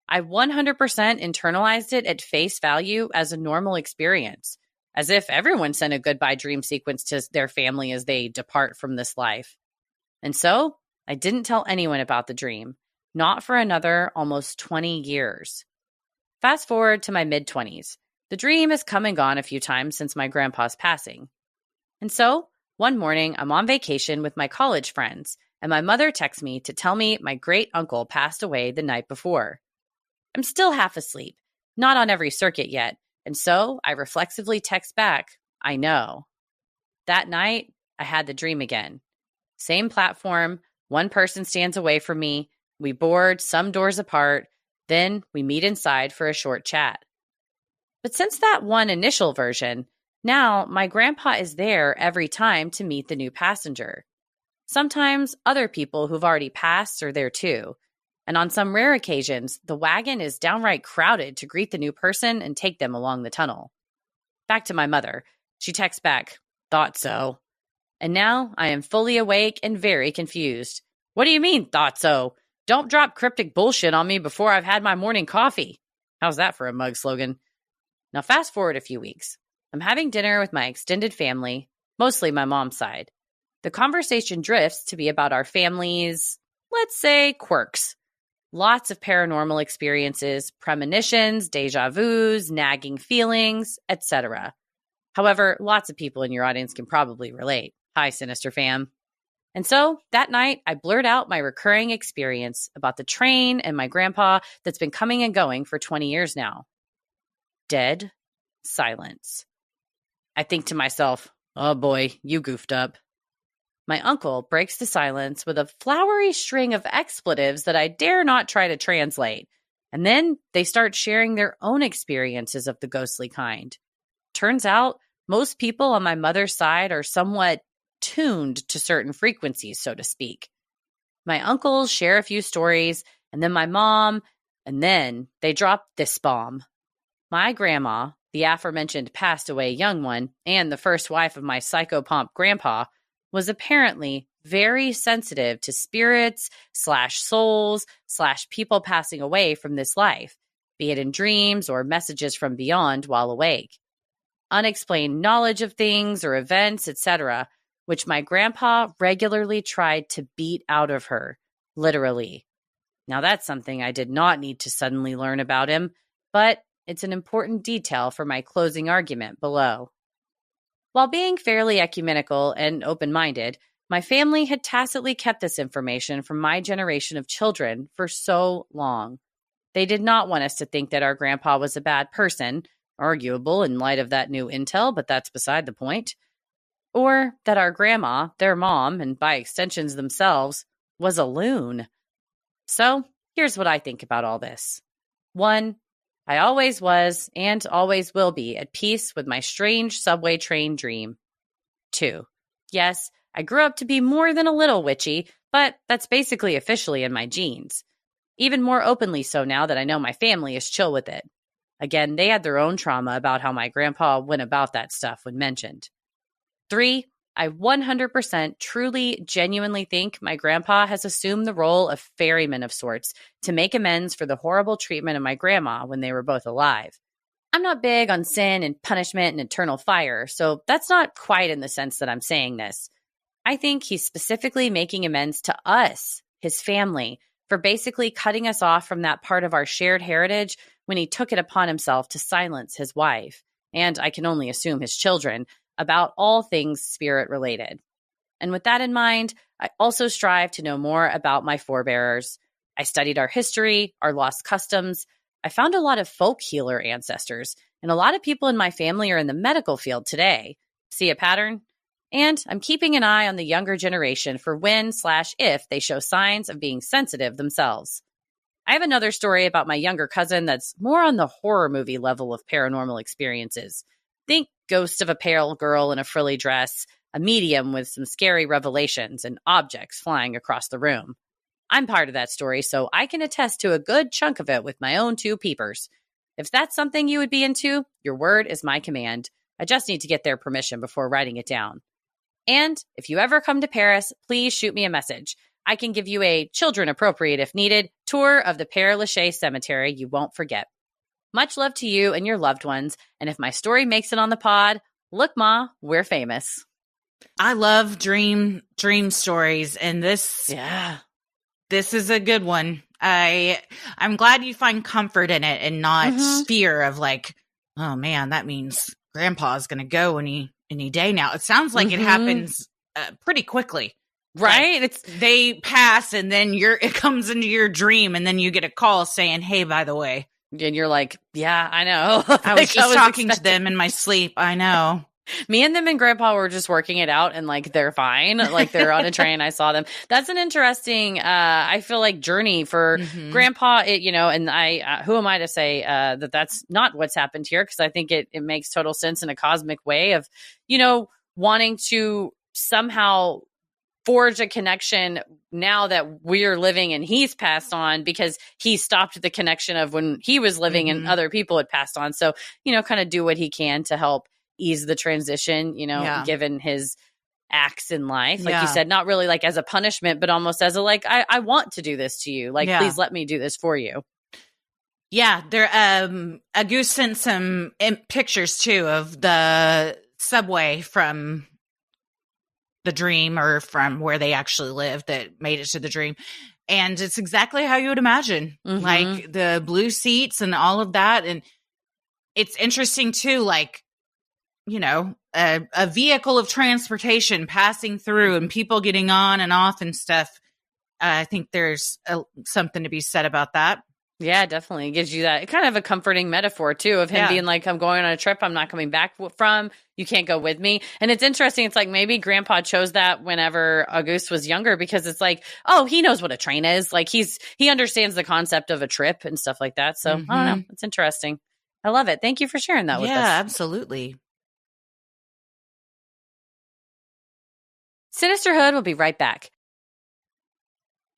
I 100% internalized it at face value as a normal experience, as if everyone sent a goodbye dream sequence to their family as they depart from this life. And so I didn't tell anyone about the dream, not for another almost 20 years. Fast forward to my mid-20s. The dream has come and gone a few times since my grandpa's passing. And so, one morning, I'm on vacation with my college friends, and my mother texts me to tell me my great-uncle passed away the night before. I'm still half asleep, not on every circuit yet, and so I reflexively text back, I know. That night, I had the dream again. Same platform, one person stands away from me, we board some doors apart, then we meet inside for a short chat. But since that one initial version, now my grandpa is there every time to meet the new passenger. Sometimes other people who've already passed are there too. And on some rare occasions, the wagon is downright crowded to greet the new person and take them along the tunnel. Back to my mother. She texts back, thought so. And now I am fully awake and very confused. What do you mean, thought so? Don't drop cryptic bullshit on me before I've had my morning coffee. How's that for a mug slogan? Now fast forward a few weeks. I'm having dinner with my extended family, mostly my mom's side. The conversation drifts to be about our family's, let's say, quirks. Lots of paranormal experiences, premonitions, deja vus, nagging feelings, etc. However, lots of people in your audience can probably relate. Hi, Sinister fam. And so that night, I blurt out my recurring experience about the train and my grandpa that's been coming and going for 20 years now. Dead silence. I think to myself, oh boy, you goofed up. My uncle breaks the silence with a flowery string of expletives that I dare not try to translate. And then they start sharing their own experiences of the ghostly kind. Turns out, most people on my mother's side are somewhat tuned to certain frequencies, so to speak. My uncles share a few stories, and then my mom, and then they drop this bomb. My grandma, the aforementioned passed away young one, and the first wife of my psychopomp grandpa, was apparently very sensitive to spirits /souls /people passing away from this life, be it in dreams or messages from beyond while awake. Unexplained knowledge of things or events, etc., which my grandpa regularly tried to beat out of her, literally. Now that's something I did not need to suddenly learn about him, but it's an important detail for my closing argument below. While being fairly ecumenical and open-minded, My family had tacitly kept this information from my generation of children for so long. They did not want us to think that our grandpa was a bad person, arguable in light of that new intel, but that's beside the point, or that our grandma, their mom, and by extensions themselves, was a loon. So here's what I think about all this. 1, I always was and always will be at peace with my strange subway train dream. 2, yes, I grew up to be more than a little witchy, but that's basically officially in my genes. Even more openly so now that I know my family is chill with it. Again, they had their own trauma about how my grandpa went about that stuff when mentioned. 3, I 100% truly, genuinely think my grandpa has assumed the role of ferryman of sorts to make amends for the horrible treatment of my grandma when they were both alive. I'm not big on sin and punishment and eternal fire, so that's not quite in the sense that I'm saying this. I think he's specifically making amends to us, his family, for basically cutting us off from that part of our shared heritage when he took it upon himself to silence his wife, and I can only assume his children, about all things spirit-related. And with that in mind, I also strive to know more about my forebears. I studied our history, our lost customs. I found a lot of folk healer ancestors, and a lot of people in my family are in the medical field today. See a pattern? And I'm keeping an eye on the younger generation for when/if they show signs of being sensitive themselves. I have another story about my younger cousin that's more on the horror movie level of paranormal experiences. Think ghost of a pale girl in a frilly dress, a medium with some scary revelations, and objects flying across the room. I'm part of that story, so I can attest to a good chunk of it with my own 2 peepers. If that's something you would be into, your word is my command. I just need to get their permission before writing it down. And if you ever come to Paris, please shoot me a message. I can give you a children-appropriate, if needed, tour of the Père Lachaise Cemetery you won't forget. Much love to you and your loved ones, and if my story makes it on the pod, look, Ma, we're famous. I love dream stories, and this is a good one. I'm glad you find comfort in it and not fear of like, oh man, that means Grandpa's going to go any day now. It sounds like it happens pretty quickly. Right? Like, they pass and then it comes into your dream and then you get a call saying, hey, by the way. And you're like, yeah, I know. I was just talking to them in my sleep. I know. Me and them and Grandpa were just working it out and like they're fine. Like they're on a train. I saw them. That's an interesting, I feel like journey for Grandpa, and I, who am I to say that that's not what's happened here? Because I think it makes total sense in a cosmic way of, wanting to somehow forge a connection now that we're living and he's passed on because he stopped the connection of when he was living and other people had passed on. So, kind of do what he can to help ease the transition, given his acts in life. Like you said, not really like as a punishment, but almost as a, like, I want to do this to you. Like, please let me do this for you. Yeah. There, Agus sent some pictures too of the subway from the dream or from where they actually lived that made it to the dream. And it's exactly how you would imagine, like the blue seats and all of that. And it's interesting too, like, a vehicle of transportation passing through and people getting on and off and stuff. I think there's something to be said about that. Yeah, definitely. It gives you that kind of a comforting metaphor too of him being like, I'm going on a trip I'm not coming back from. You can't go with me. And it's interesting. It's like maybe Grandpa chose that whenever Auguste was younger because it's like, oh, he knows what a train is. Like he understands the concept of a trip and stuff like that. So I don't know. It's interesting. I love it. Thank you for sharing that with us. Yeah, absolutely. Sinisterhood will be right back.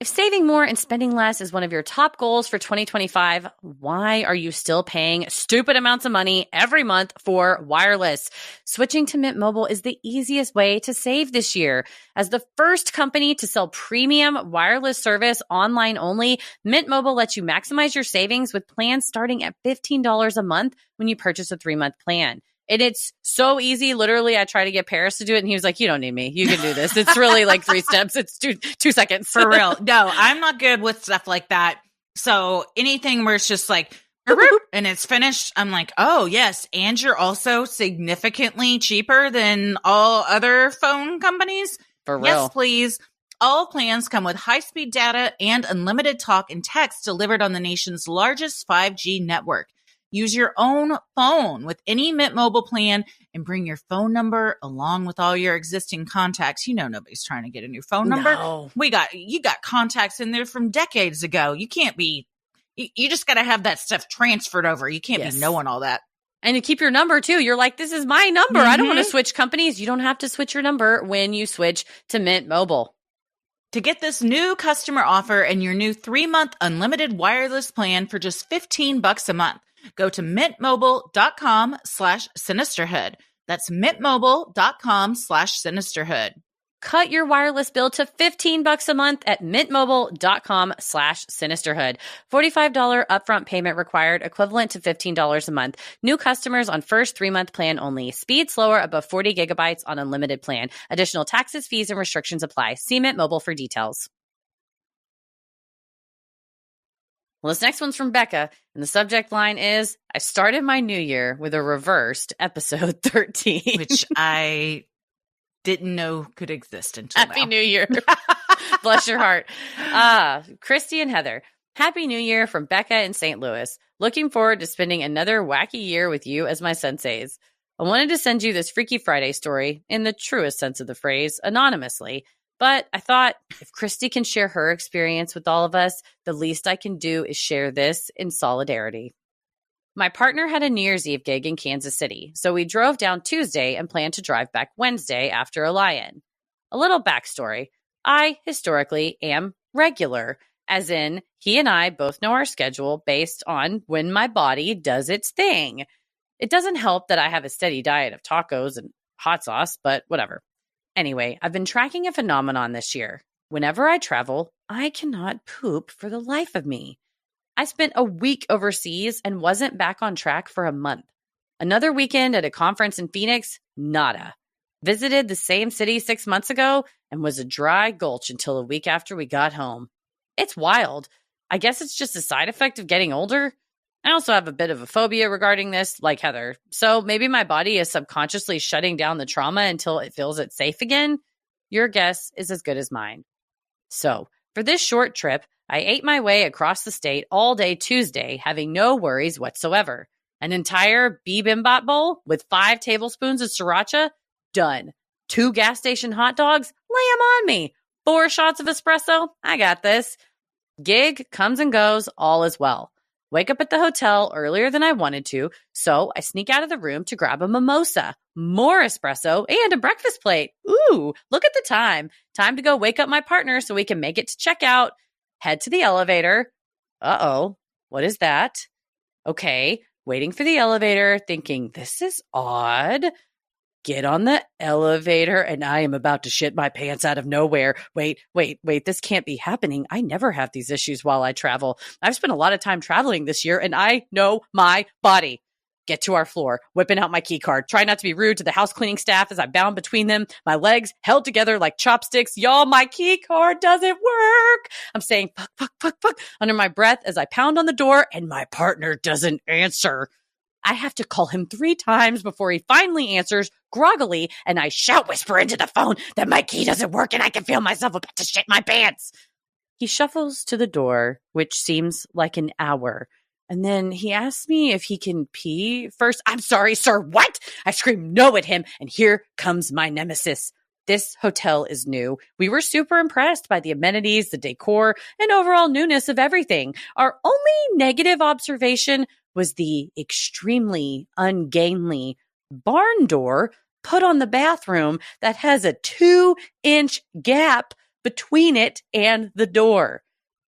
If saving more and spending less is one of your top goals for 2025, why are you still paying stupid amounts of money every month for wireless? Switching to Mint Mobile is the easiest way to save this year. As the first company to sell premium wireless service online only, Mint Mobile lets you maximize your savings with plans starting at $15 a month when you purchase a 3-month plan. And it's so easy. Literally, I tried to get Paris to do it, and he was like, you don't need me. You can do this. It's really like 3 steps. It's two seconds. For real. No, I'm not good with stuff like that. So anything where it's just like, and it's finished, I'm like, oh, yes. And you're also significantly cheaper than all other phone companies. For real. Yes, please. All plans come with high-speed data and unlimited talk and text delivered on the nation's largest 5G network. Use your own phone with any Mint Mobile plan and bring your phone number along with all your existing contacts. You know nobody's trying to get a new phone number. No. You got contacts in there from decades ago. You can't be you just got to have that stuff transferred over. You can't be knowing all that. And you keep your number too. You're like, this is my number. I don't want to switch companies. You don't have to switch your number when you switch to Mint Mobile. To get this new customer offer and your new 3-month unlimited wireless plan for just $15 a month, go to mintmobile.com/Sinisterhood. That's mintmobile.com/Sinisterhood. Cut your wireless bill to $15 a month at mintmobile.com/Sinisterhood. $45 upfront payment required, equivalent to $15 a month. New customers on first 3-month plan only. Speed slower above 40 gigabytes on unlimited plan. Additional taxes, fees, and restrictions apply. See Mint Mobile for details. Well, this next one's from Becca, and the subject line is, I started my new year with a reversed episode 13. Which I didn't know could exist until Happy New Year. Bless your heart. Christy and Heather, Happy New Year from Becca in St. Louis. Looking forward to spending another wacky year with you as my senseis. I wanted to send you this Freaky Friday story, in the truest sense of the phrase, anonymously. But I thought if Christy can share her experience with all of us, the least I can do is share this in solidarity. My partner had a New Year's Eve gig in Kansas City, so we drove down Tuesday and planned to drive back Wednesday after a lie-in. A little backstory. I, historically, am regular, as in he and I both know our schedule based on when my body does its thing. It doesn't help that I have a steady diet of tacos and hot sauce, but whatever. Anyway, I've been tracking a phenomenon this year. Whenever I travel, I cannot poop for the life of me. I spent a week overseas and wasn't back on track for a month. Another weekend at a conference in Phoenix, nada. Visited the same city 6 months ago and was a dry gulch until a week after we got home. It's wild. I guess it's just a side effect of getting older. I also have a bit of a phobia regarding this, like Heather. So maybe my body is subconsciously shutting down the trauma until it feels it's safe again. Your guess is as good as mine. So, for this short trip, I ate my way across the state all day Tuesday, having no worries whatsoever. An entire bibimbap bowl with 5 tablespoons of sriracha? Done. 2 gas station hot dogs? Lay 'em on me. 4 shots of espresso? I got this. Gig comes and goes, all is well. Wake up at the hotel earlier than I wanted to, so I sneak out of the room to grab a mimosa, more espresso, and a breakfast plate. Ooh, look at the time. Time to go wake up my partner so we can make it to checkout. Head to the elevator. Uh-oh, what is that? Okay, waiting for the elevator, thinking, this is odd. Get on the elevator, and I am about to shit my pants out of nowhere. Wait, this can't be happening. I never have these issues while I travel. I've spent a lot of time traveling this year, and I know my body. Get to our floor, whipping out my key card. Try not to be rude to the house cleaning staff as I bound between them, my legs held together like chopsticks. Y'all, my key card doesn't work. I'm saying, fuck, under my breath as I pound on the door, and my partner doesn't answer. I have to call him 3 times before he finally answers, groggily, and I shout whisper into the phone that my key doesn't work and I can feel myself about to shit my pants. He shuffles to the door, which seems like an hour, and then he asks me if he can pee first. I'm sorry, sir, what? I scream no at him, and here comes my nemesis. This hotel is new. We were super impressed by the amenities, the decor, and overall newness of everything. Our only negative observation was the extremely ungainly barn door put on the bathroom that has a 2-inch gap between it and the door.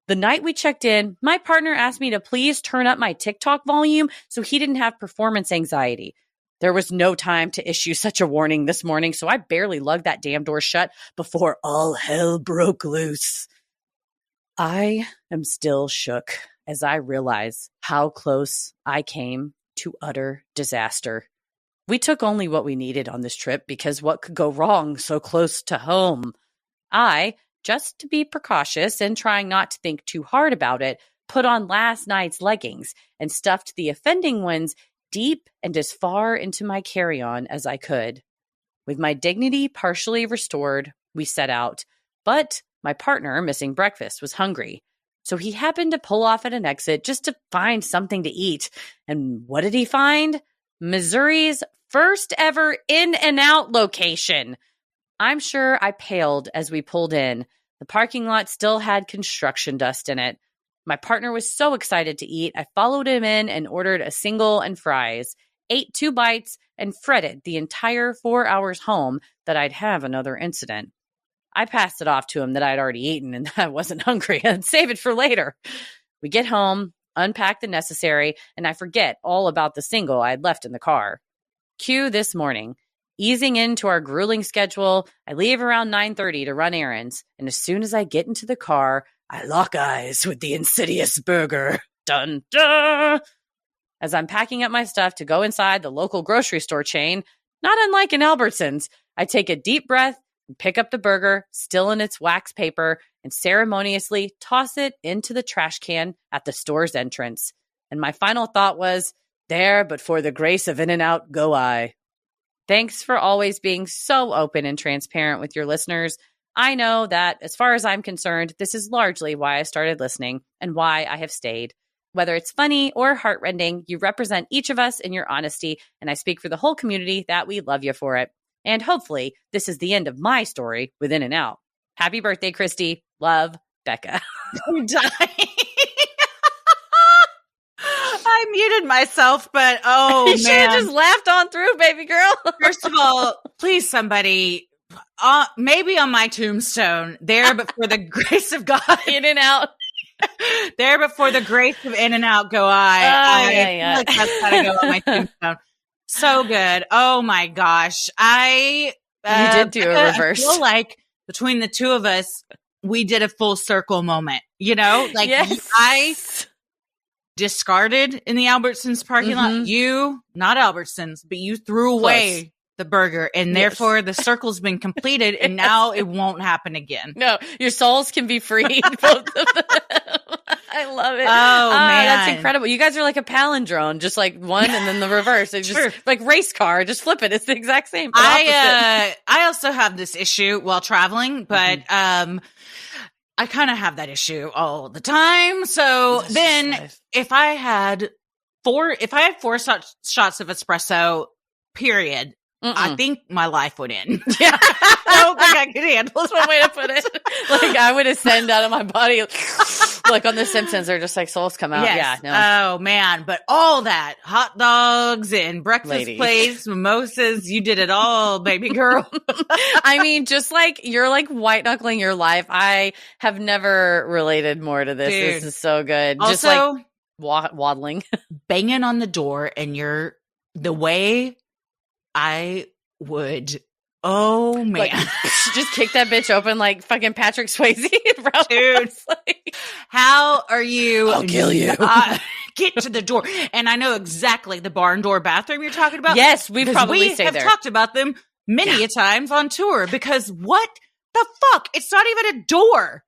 The night we checked in, my partner asked me to please turn up my TikTok volume so he didn't have performance anxiety. There was no time to issue such a warning this morning, so I barely lugged that damn door shut before all hell broke loose. I am still shook as I realize how close I came to utter disaster. We took only what we needed on this trip because what could go wrong so close to home? I, just to be precautious and trying not to think too hard about it, put on last night's leggings and stuffed the offending ones deep and as far into my carry-on as I could. With my dignity partially restored, We set out, but my partner, missing breakfast, was hungry. So he happened to pull off at an exit just to find something to eat. And what did he find? Missouri's first ever In-N-Out location. I'm sure I paled as we pulled in. The parking lot still had construction dust in it. My partner was so excited to eat, I followed him in and ordered a single and fries, ate 2 bites, and fretted the entire 4 hours home that I'd have another incident. I passed it off to him that I'd already eaten and that I wasn't hungry and save it for later. We get home, unpack the necessary, and I forget all about the single I had left in the car. Cue this morning. Easing into our grueling schedule, I leave around 9:30 to run errands, and as soon as I get into the car, I lock eyes with the insidious burger. Dun dun! As I'm packing up my stuff to go inside the local grocery store chain, not unlike in Albertsons, I take a deep breath and pick up the burger, still in its wax paper, and ceremoniously toss it into the trash can at the store's entrance. And my final thought was, there, but for the grace of In-N-Out, go I. Thanks for always being so open and transparent with your listeners. I know that, as far as I'm concerned, this is largely why I started listening and why I have stayed. Whether it's funny or heartrending, you represent each of us in your honesty, and I speak for the whole community that we love you for it. And hopefully, this is the end of my story with In-N-Out. Happy birthday, Christy. Love, Becca. I'm dying. I muted myself, but you should have just laughed on through, baby girl. First of all, please, somebody, maybe on my tombstone, there but for the grace of God, In-N-Out. There but for the grace of In-N-Out go I. Yeah. Feel like that's gotta go on my tombstone. So good. Oh my gosh. You did do a reverse. I feel like between the two of us, we did a full circle moment. You know, like yes. I discarded in the Albertsons parking lot. You, not Albertsons, but you threw away the burger, and therefore the circle's been completed, and now it won't happen again. No, your souls can be freed. Both of them. I love it. Oh, man. That's incredible. You guys are like a palindrome, just like one and then the reverse. It's just like race car. Just flip it. It's the exact same. I also have this issue while traveling, but I kind of have that issue all the time. So then if I had 4 shots of espresso, period, I think my life would end. Yeah. I don't think I could handle That's one way to put it. Like I would ascend out of my body. Like on The Simpsons, they're just like souls come out. Yes. Yeah. No. Oh man. But all that hot dogs and breakfast plates, mimosas, you did it all, baby girl. I mean, just like you're like white knuckling your life. I have never related more to this. Dude. This is so good. Also, just like waddling. Banging on the door and the way I would, oh man. Like, just kick that bitch open like fucking Patrick Swayze. Dude, like, how are you? I'll kill you. Get to the door. And I know exactly the barn door bathroom you're talking about. Yes, we probably stayed have there. talked about them many a times on tour, because what the fuck? It's not even a door.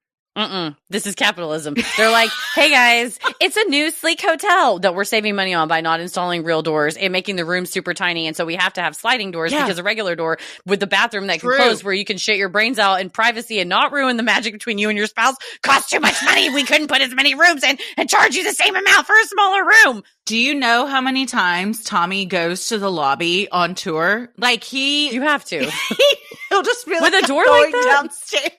This is capitalism. They're like, hey guys, it's a new sleek hotel that we're saving money on by not installing real doors and making the room super tiny. And so we have to have sliding doors because a regular door with the bathroom that can close where you can shit your brains out in privacy and not ruin the magic between you and your spouse costs too much money. We couldn't put as many rooms in and charge you the same amount for a smaller room. Do you know how many times Tommy goes to the lobby on tour? Like you have to. He'll just be with like a door going like that? downstairs.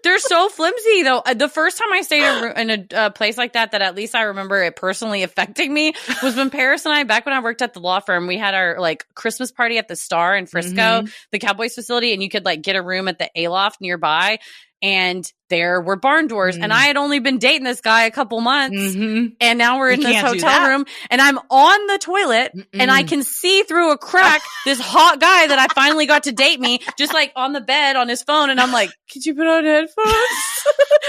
They're so flimsy, though. The first time I stayed in a place like that at least I remember it personally affecting me, was when Paris and I, back when I worked at the law firm, we had our like Christmas party at the Star in Frisco, the Cowboys facility, and you could like get a room at the Aloft nearby. And there were barn doors. And I had only been dating this guy a couple months. And now we're in this hotel room. And I'm on the toilet. And I can see through a crack this hot guy that I finally got to date me, just like on the bed on his phone. And I'm like, could you put on headphones?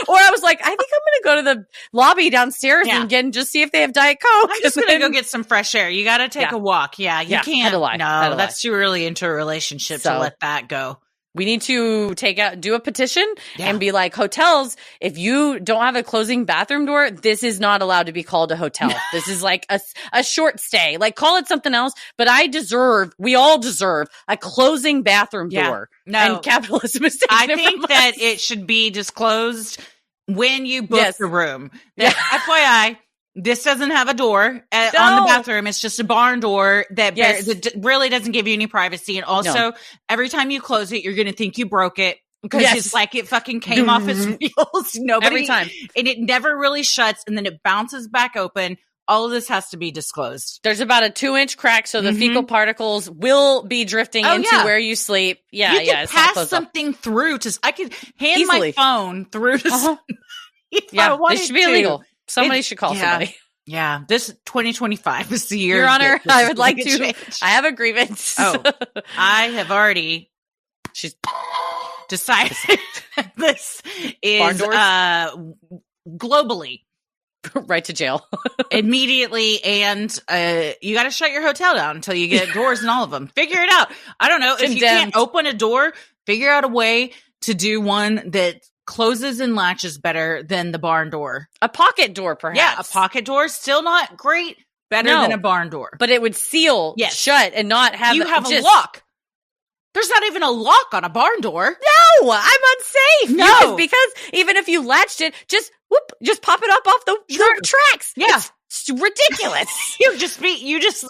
Or I was like, I think I'm going to go to the lobby downstairs and just see if they have Diet Coke. I'm just going to go get some fresh air. You got to take a walk. Yeah, you can't. Had to lie. No, that's too early into a relationship to let that go. We need to do a petition and be like, hotels, if you don't have a closing bathroom door, this is not allowed to be called a hotel. This is like a short stay. Like, call it something else, but we all deserve a closing bathroom door. No. And capitalism is taking I think that it should be disclosed when you book the room. FYI, this doesn't have a door on the bathroom. It's just a barn door that really doesn't give you any privacy. And also, every time you close it, you're going to think you broke it because it's like it fucking came off its wheels. Every time. And it never really shuts, and then it bounces back open. All of this has to be disclosed. There's about a 2-inch crack, so the fecal particles will be drifting into where you sleep. Yeah, you can pass something through to. I could hand my phone through to. This should be illegal. Somebody should call somebody. Yeah, this 2025 is the year. Your Honor, I would like to change. I have a grievance. I have already decided this is globally. Right to jail. Immediately, and you got to shut your hotel down until you get doors in all of them. Figure it out. I don't know. If you can't open a door, figure out a way to do one that closes and latches better than the barn door. A pocket door, perhaps. Yeah, a pocket door. Still not great. Better than a barn door. But it would seal shut and not have... You have a lock. There's not even a lock on a barn door. No, I'm unsafe. No. Because even if you latched it, just pop it up off the tracks. Yeah. It's ridiculous.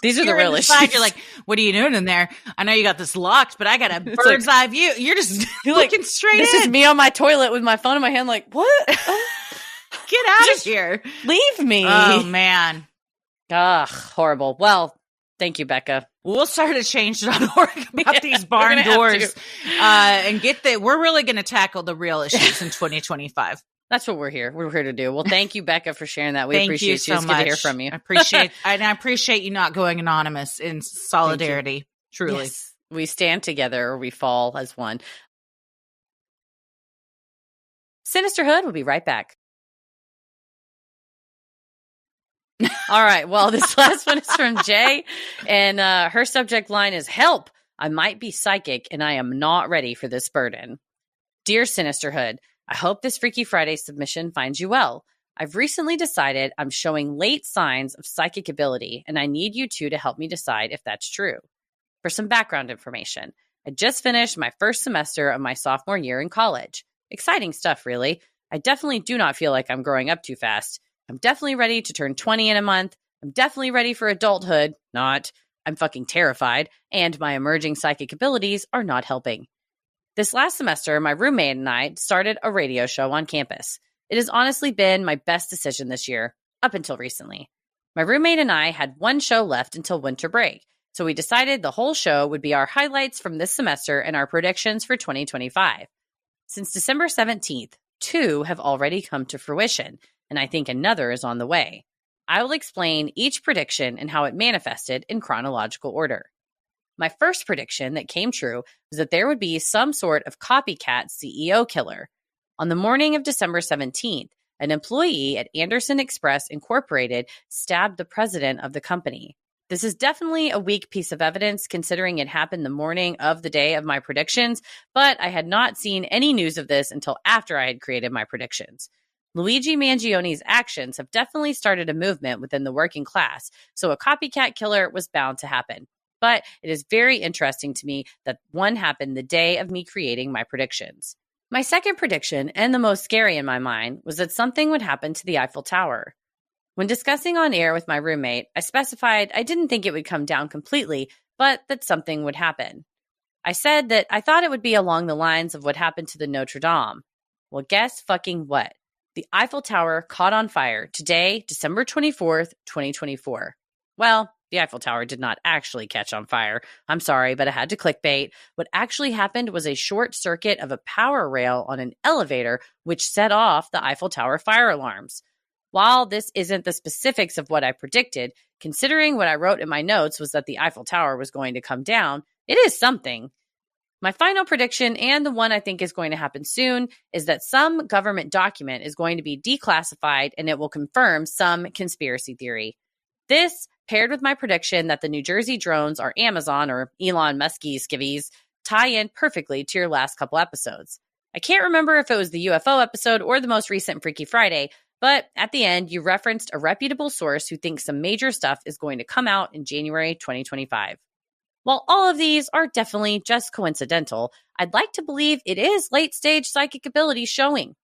These are the real issues. You're like, what are you doing in there? I know you got this locked, but I got a bird's eye view. You're just looking straight this in. This is me on my toilet with my phone in my hand like, what? Get out of here. Leave me. Oh, man. Ugh, horrible. Well, thank you, Becca. We'll start a change.org about these barn doors and we're really going to tackle the real issues in 2025. That's what we're here. We're here to do. Well, thank you, Becca, for sharing that. We appreciate you. So it's much. Good to hear from you. I appreciate you not going anonymous in solidarity. Truly. Yes. We stand together or we fall as one. Sinisterhood will be right back. All right. Well, this last one is from Jay, and her subject line is "Help! I might be psychic, and I am not ready for this burden." Dear Sinisterhood, I hope this Freaky Friday submission finds you well. I've recently decided I'm showing late signs of psychic ability, and I need you two to help me decide if that's true. For some background information, I just finished my first semester of my sophomore year in college. Exciting stuff, really. I definitely do not feel like I'm growing up too fast. I'm definitely ready to turn 20 in a month. I'm definitely ready for adulthood. Not. I'm fucking terrified, and my emerging psychic abilities are not helping. This last semester, my roommate and I started a radio show on campus. It has honestly been my best decision this year, up until recently. My roommate and I had one show left until winter break, so we decided the whole show would be our highlights from this semester and our predictions for 2025. Since December 17th, 2 have already come to fruition, and I think another is on the way. I will explain each prediction and how it manifested in chronological order. My first prediction that came true was that there would be some sort of copycat CEO killer. On the morning of December 17th, an employee at Anderson Express Incorporated stabbed the president of the company. This is definitely a weak piece of evidence considering it happened the morning of the day of my predictions, but I had not seen any news of this until after I had created my predictions. Luigi Mangione's actions have definitely started a movement within the working class, so a copycat killer was bound to happen. But it is very interesting to me that one happened the day of me creating my predictions. My second prediction, and the most scary in my mind, was that something would happen to the Eiffel Tower. When discussing on air with my roommate, I specified I didn't think it would come down completely, but that something would happen. I said that I thought it would be along the lines of what happened to the Notre Dame. Well, guess fucking what? The Eiffel Tower caught on fire today, December 24th, 2024. Well, the Eiffel Tower did not actually catch on fire. I'm sorry, but I had to clickbait. What actually happened was a short circuit of a power rail on an elevator, which set off the Eiffel Tower fire alarms. While this isn't the specifics of what I predicted, considering what I wrote in my notes was that the Eiffel Tower was going to come down, it is something. My final prediction, and the one I think is going to happen soon, is that some government document is going to be declassified and it will confirm some conspiracy theory. This, paired with my prediction that the New Jersey drones are Amazon or Elon Musk's skivvies tie in perfectly to your last couple episodes. I can't remember if it was the UFO episode or the most recent Freaky Friday, but at the end, you referenced a reputable source who thinks some major stuff is going to come out in January 2025. While all of these are definitely just coincidental, I'd like to believe it is late-stage psychic ability showing.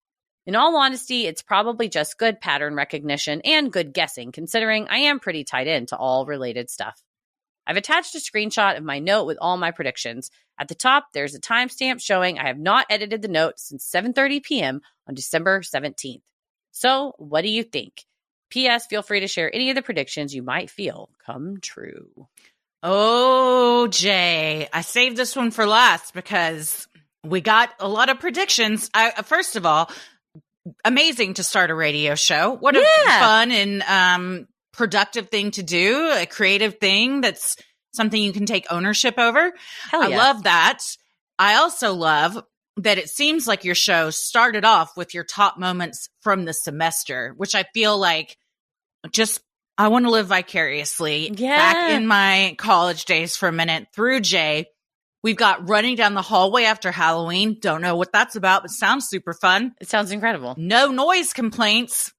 In all honesty, it's probably just good pattern recognition and good guessing, considering I am pretty tied into all related stuff. I've attached a screenshot of my note with all my predictions. At the top, there's a timestamp showing I have not edited the note since 7:30 p.m. on December 17th. So, what do you think? P.S. Feel free to share any of the predictions you might feel come true. Oh, Jay, I saved this one for last because we got a lot of predictions. First of all, amazing to start a radio show. What a fun and productive thing to do, a creative thing that's something you can take ownership over. Hell yeah. I love that. I also love that it seems like your show started off with your top moments from the semester, which I feel like I want to live vicariously back in my college days for a minute through Jay. We've got running down the hallway after Halloween. Don't know what that's about, but sounds super fun. It sounds incredible. No noise complaints.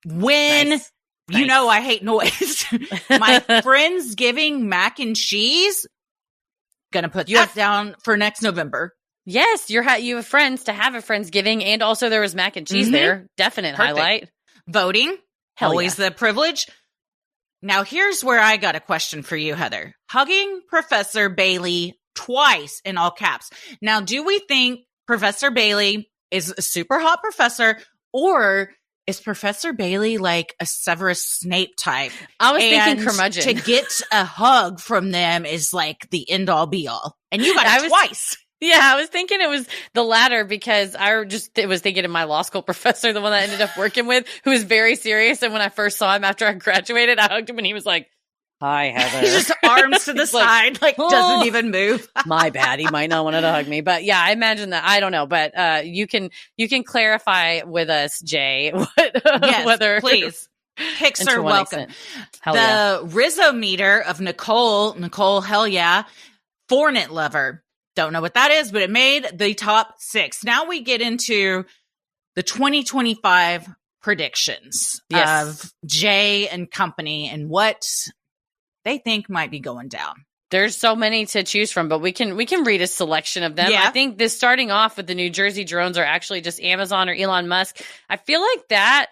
Nice. You know I hate noise. My Friendsgiving mac and cheese. Gonna put that down for next November. Yes, you have friends to have a Friendsgiving, and also there was mac and cheese there. Definite highlight. Voting. Always the privilege. Now here's where I got a question for you, Heather. Hugging Professor Bailey twice in all caps. Now, do we think Professor Bailey is a super hot professor, or is Professor Bailey like a Severus Snape type? I was thinking curmudgeon. To get a hug from them is like the end all be all. And you got it twice. Yeah, I was thinking it was the latter because I was thinking of my law school professor, the one that I ended up working with, who was very serious. And when I first saw him after I graduated, I hugged him and he was like, "Hi, Heather." He's just arms to the side, doesn't even move. My bad. He might not want to hug me, but yeah, I imagine that. I don't know, but you can clarify with us, Jay. Whether please. Pics are welcome. The Rizzo meter of Nicole, hell yeah, Fortnite lover. Don't know what that is, but it made the top 6. Now we get into the 2025 predictions of Jay and company and what they think might be going down. There's so many to choose from, but we can read a selection of them. Yeah. I think this starting off with the New Jersey drones are actually just Amazon or Elon Musk. I feel like that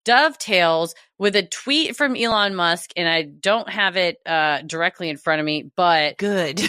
dovetails with a tweet from Elon Musk, and I don't have it directly in front of me, but good.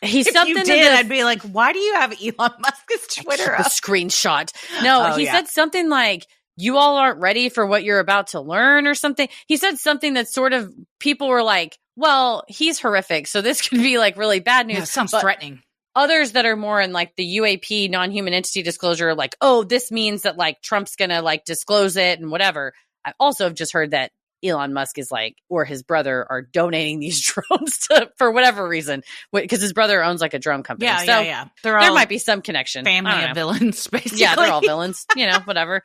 He's if something you did, I'd be like, why do you have Elon Musk's Twitter up? The screenshot. No, he said something like, you all aren't ready for what you're about to learn or something. He said something that sort of people were like, well, he's horrific, so this could be like really bad news. Yeah, sounds threatening. Others that are more in like the UAP, non-human entity disclosure, like, oh, this means that like Trump's going to like disclose it and whatever. I also have just heard that Elon Musk is like, or his brother are donating these drones for whatever reason, because his brother owns like a drone company. Yeah. There might be some connection. Family of villains, basically. Yeah, they're all villains, whatever.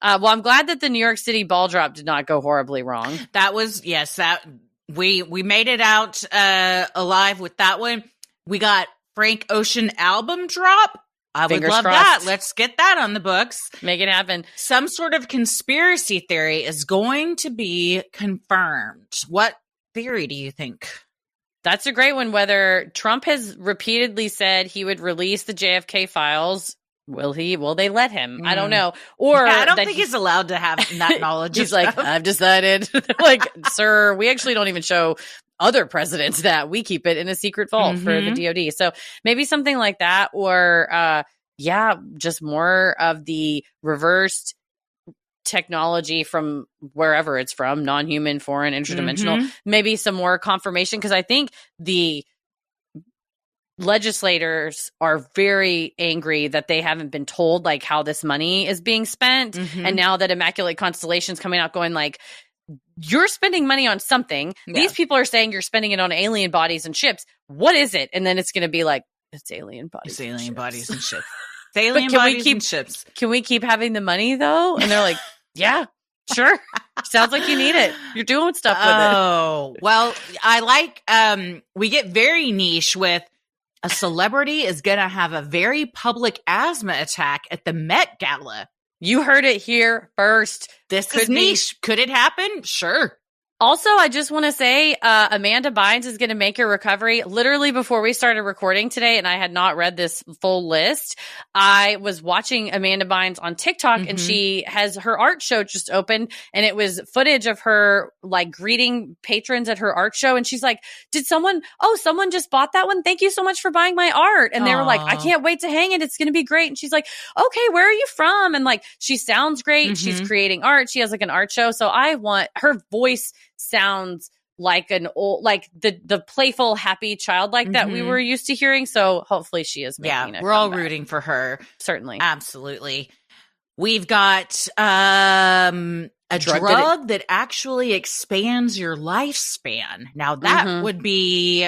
Well, I'm glad that the New York City ball drop did not go horribly wrong. That was, we made it out alive with that one. We got Frank Ocean album drop. I would love that. Let's get that on the books. Make it happen. Some sort of conspiracy theory is going to be confirmed. What theory do you think? That's a great one. Whether Trump has repeatedly said he would release the JFK files. Will they let him? I don't know. Or I don't think he's allowed to have that knowledge. He's like, I've decided. Like, sir, we actually don't even show other presidents that. We keep it in a secret vault for the DOD. So maybe something like that, or just more of the reversed technology from wherever it's from, non-human, foreign, interdimensional. Maybe some more confirmation, because I think the legislators are very angry that they haven't been told like how this money is being spent. And now that Immaculate Constellation's coming out going like, you're spending money on something. These people are saying you're spending it on alien bodies and ships. What is it? And then it's going to be like, it's alien bodies. It's alien bodies and ships. It's alien bodies and ships. Can we keep having the money though? And they're like, yeah, sure. Sounds like you need it. You're doing stuff with it. Oh, well, I like, we get very niche with A celebrity is going to have a very public asthma attack at the Met Gala. You heard it here first. This is niche. Could it happen? Sure. Also, I just want to say, Amanda Bynes is going to make her recovery. Literally before we started recording today, and I had not read this full list, I was watching Amanda Bynes on TikTok, and she has her art show just opened, and it was footage of her like greeting patrons at her art show. And she's like, someone just bought that one? Thank you so much for buying my art. And they were like, I can't wait to hang it. It's going to be great. And she's like, okay, where are you from? And like, she sounds great. She's creating art. She has like an art show. So I want her voice sounds like an old, like the playful, happy child like that we were used to hearing. So hopefully she is making we're all rooting for her. Certainly. Absolutely. We've got a drug that actually expands your lifespan. Now that would be,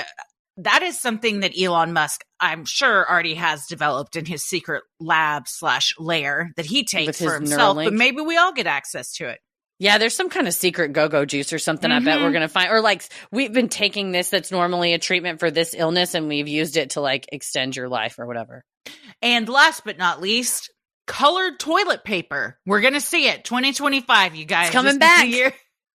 that is something that Elon Musk, I'm sure, already has developed in his secret lab / lair that he takes for himself, but maybe we all get access to it. Yeah, there's some kind of secret go-go juice or something I bet we're going to find. Or like, we've been taking this that's normally a treatment for this illness, and we've used it to like extend your life or whatever. And last but not least, colored toilet paper. We're going to see it. 2025, you guys. It's coming back.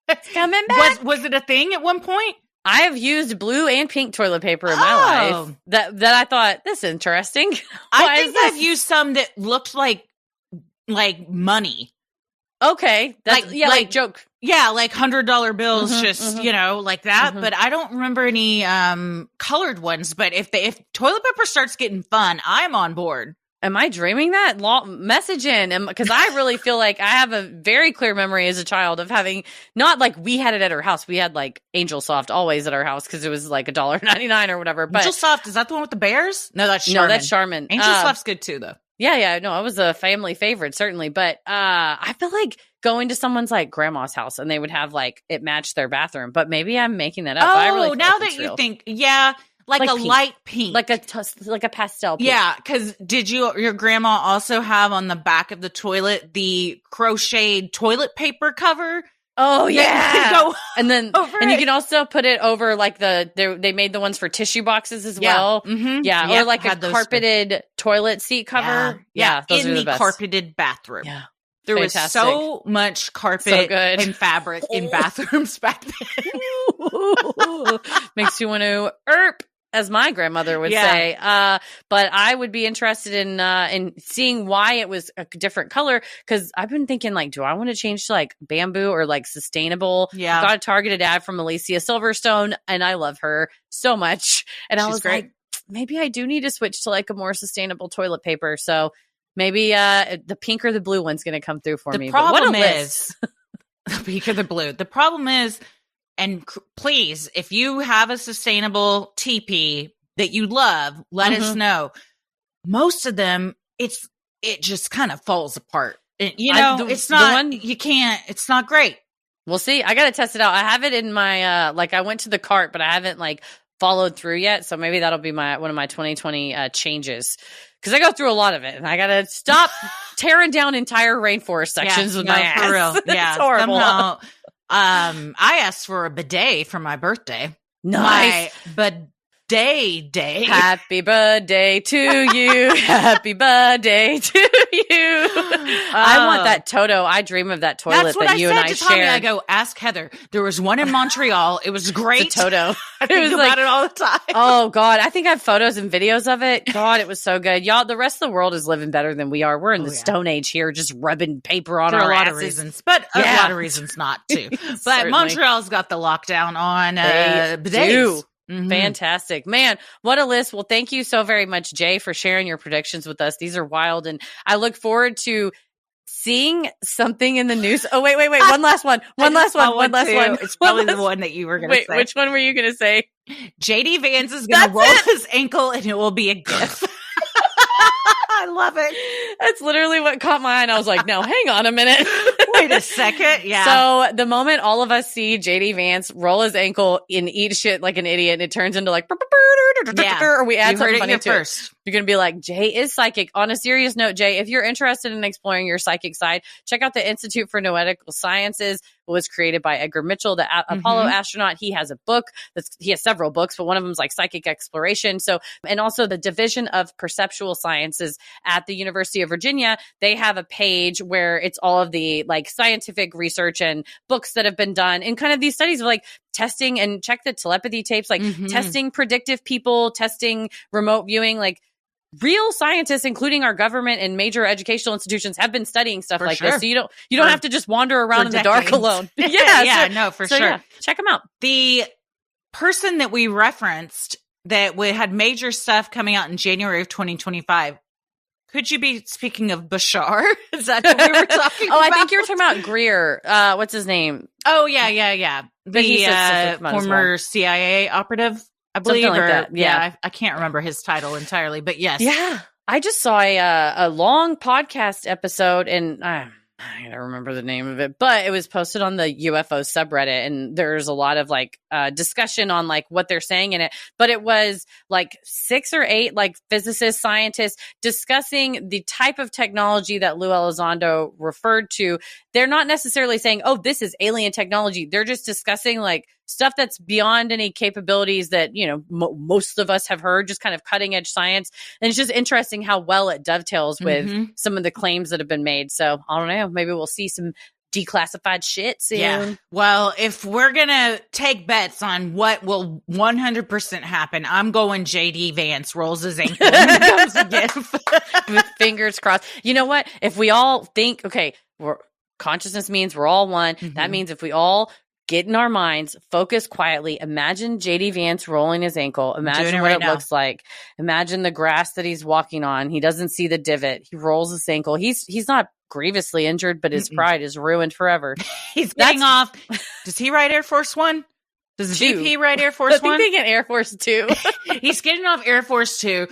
It's coming back. Was it a thing at one point? I have used blue and pink toilet paper in my life that I thought, this is interesting. I think I've used some that looked like money. Okay. That's, like joke. Yeah, like $100 bills, like that. But I don't remember any colored ones. But if toilet paper starts getting fun, I'm on board. Am I dreaming that? Message in. Because I really feel like I have a very clear memory as a child of having, not like we had it at our house. We had like Angel Soft always at our house because it was like $1.99 or whatever. But Angel Soft, is that the one with the bears? No, that's Charmin. No, that's Charmin. Angel Soft's good too, though. Yeah, no, it was a family favorite, certainly. But I feel like going to someone's like grandma's house and they would have like it matched their bathroom. But maybe I'm making that up. Oh, I really now that you think, like a pink. light pink, like a pastel pink. Yeah, because did your grandma also have on the back of the toilet the crocheted toilet paper cover? Oh yeah, and then you can can also put it over like they made the ones for tissue boxes as well. Yeah, or like a carpeted toilet seat cover. Yeah, those in are the the best. Carpeted bathroom. Yeah, there fantastic. was so much carpet and fabric in bathrooms back then. Makes you want to as my grandmother would say. But I would be interested in seeing why it was a different color, because I've been thinking, like, do I want to change to like bamboo or like sustainable? Yeah. Got a targeted ad from Alicia Silverstone, and I love her so much. And I was great. Like, maybe I do need to switch to like a more sustainable toilet paper. So maybe the pink or the blue one's going to come through for me. The problem is the pink or the blue. The problem is, and please, if you have a sustainable TP that you love, let us know. Most of them, it just kind of falls apart. It's not, it's not great. We'll see. I got to test it out. I have it in my, I went to the cart, but I haven't like followed through yet. So maybe that'll be one of my 2020 changes. Because I go through a lot of it, and I got to stop tearing down entire rainforest sections with my ass. For real. Yeah, it's horrible. Somehow, I asked for a bidet for my birthday. Nice. My day. Happy birthday to you. Happy birthday to you. I want that Toto. I dream of that toilet that you and I shared. I go, ask Heather. There was one in Montreal. It was great. The Toto. I think about it all the time. Oh, God. I think I have photos and videos of it. God, it was so good. Y'all, the rest of the world is living better than we are. We're in the Stone Age here, just rubbing paper on our asses. For a lot of reasons, but a lot of reasons not to. But Montreal's got the lockdown on bidets. Fantastic, man. What a list. Well, thank you so very much, Jay, for sharing your predictions with us. These are wild, and I look forward to seeing something in the news. Oh, wait. One last one. It's probably the one that you were going to say. Wait, which one were you going to say? JD Vance is going to roll his ankle, and it will be a GIF. I love it. That's literally what caught my eye. And I was like, no, hang on a minute. Wait a second. Yeah. So the moment all of us see JD Vance roll his ankle and eat shit like an idiot, and it turns into like, or we add something funny to it. You're going to be like, Jay is psychic. On a serious note, Jay, if you're interested in exploring your psychic side, check out the Institute for Noetical Sciences. It was created by Edgar Mitchell, the Apollo astronaut. He has a book. He has several books, but one of them is like Psychic Exploration. So, and also the Division of Perceptual Sciences at the University of Virginia, they have a page where it's all of the like scientific research and books that have been done and kind of these studies of like testing, and check the telepathy tapes, like testing predictive people, testing remote viewing, like real scientists, including our government and major educational institutions, have been studying stuff like this. So you don't have to just wander around in the dark alone. For sure. Yeah, check them out. The person that we referenced that we had major stuff coming out in January of 2025. Could you be speaking of Bashar? Is that what we were talking about? I think you were talking about Greer. What's his name? Oh, yeah. The former CIA operative, I believe. Something like that. Yeah. I can't remember his title entirely, but yes. Yeah. I just saw a long podcast episode, and I don't remember the name of it, but it was posted on the UFO subreddit, and there's a lot of like discussion on like what they're saying in it. But it was like 6 or 8 like physicists, scientists discussing the type of technology that Lou Elizondo referred to. They're not necessarily saying, oh, this is alien technology. They're just discussing like stuff that's beyond any capabilities that, you know, most of us have heard, just kind of cutting edge science. And it's just interesting how well it dovetails with some of the claims that have been made. So I don't know, maybe we'll see some declassified shit soon. Yeah. Well, if we're going to take bets on what will 100% happen, I'm going JD Vance rolls his ankle and becomes a GIF. With fingers crossed. You know what? If we all think, okay, consciousness means we're all one. That means if we all get in our minds, focus quietly, imagine JD Vance rolling his ankle. Imagine what it looks like. Imagine the grass that he's walking on. He doesn't see the divot. He rolls his ankle. He's not grievously injured, but his pride is ruined forever. He's getting off. Does he ride Air Force One? Does the VP ride Air Force One? I think they get Air Force Two. He's getting off Air Force Two.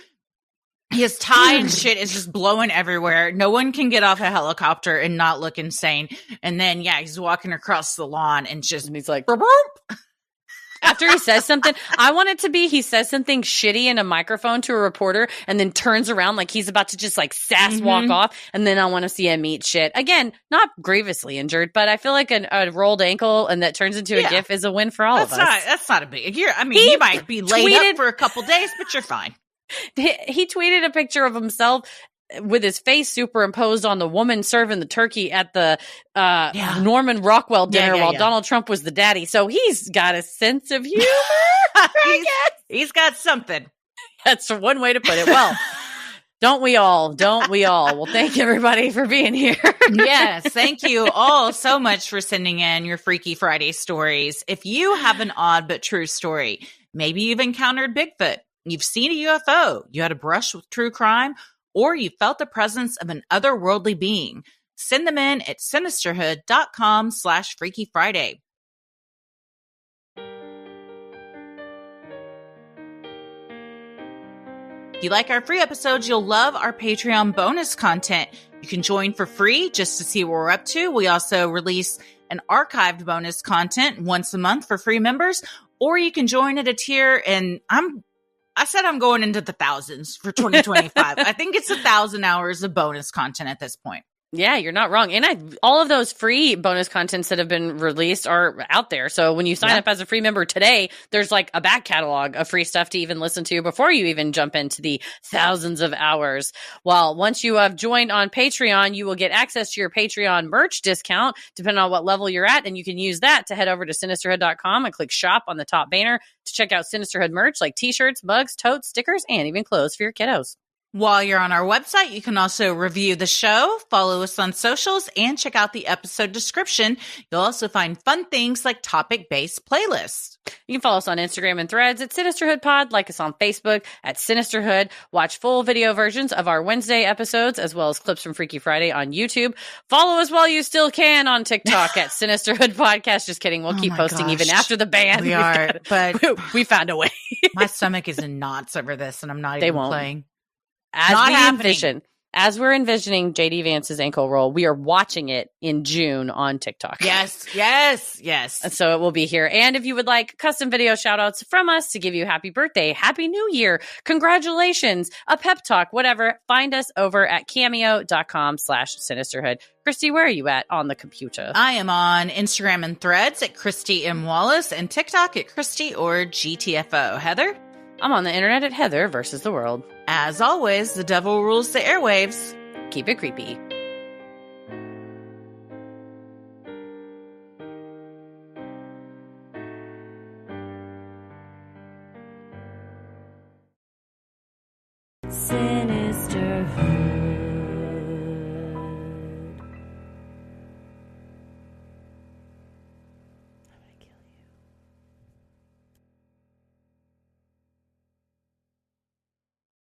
His tie and shit is just blowing everywhere. No one can get off a helicopter and not look insane. And then, he's walking across the lawn and he's like, burp, burp. After he says something, I want it to be he says something shitty in a microphone to a reporter and then turns around like he's about to just like sass walk off. And then I want to see him eat shit. Again, not grievously injured, but I feel like a rolled ankle and that turns into a GIF is a win for all of us. That's not a big deal. I mean, you might be laid up for a couple days, but you're fine. He tweeted a picture of himself with his face superimposed on the woman serving the turkey at the Norman Rockwell dinner while Donald Trump was the daddy. So he's got a sense of humor. He's got something. That's one way to put it. Well, don't we all? Well, thank everybody for being here. Yes. Thank you all so much for sending in your Freaky Friday stories. If you have an odd but true story, maybe you've encountered Bigfoot, you've seen a UFO, you had a brush with true crime, or you felt the presence of an otherworldly being, send them in at sinisterhood.com/Freaky Friday. If you like our free episodes, you'll love our Patreon bonus content. You can join for free just to see what we're up to. We also release an archived bonus content once a month for free members, or you can join at a tier, and I said I'm going into the thousands for 2025. I think it's 1,000 hours of bonus content at this point. Yeah, you're not wrong. And all of those free bonus contents that have been released are out there. So when you sign up as a free member today, there's like a back catalog of free stuff to even listen to before you even jump into the thousands of hours. Well, once you have joined on Patreon, you will get access to your Patreon merch discount, depending on what level you're at. And you can use that to head over to sinisterhood.com and click shop on the top banner to check out Sinisterhood merch like t-shirts, mugs, totes, stickers, and even clothes for your kiddos. While you're on our website, you can also review the show, follow us on socials, and check out the episode description. You'll also find fun things like topic-based playlists. You can follow us on Instagram and Threads at Sinisterhood Pod, like us on Facebook at Sinisterhood, watch full video versions of our Wednesday episodes, as well as clips from Freaky Friday on YouTube. Follow us while you still can on TikTok at Sinisterhood Podcast. Just kidding. We'll keep posting even after the ban. We are, but we found a way. My stomach is in knots over this, and I'm not even playing. As not we envision. As we're envisioning JD Vance's ankle roll, we are watching it in June on TikTok. Yes. And so it will be here. And if you would like custom video shout outs from us to give you happy birthday, happy new year, congratulations, a pep talk, whatever, find us over at cameo.com/Sinisterhood. Christy, where are you at on the computer? I am on Instagram and Threads at Christy M. Wallace and TikTok at Christy or GTFO. Heather? I'm on the internet at Heather versus the world. As always, the devil rules the airwaves. Keep it creepy.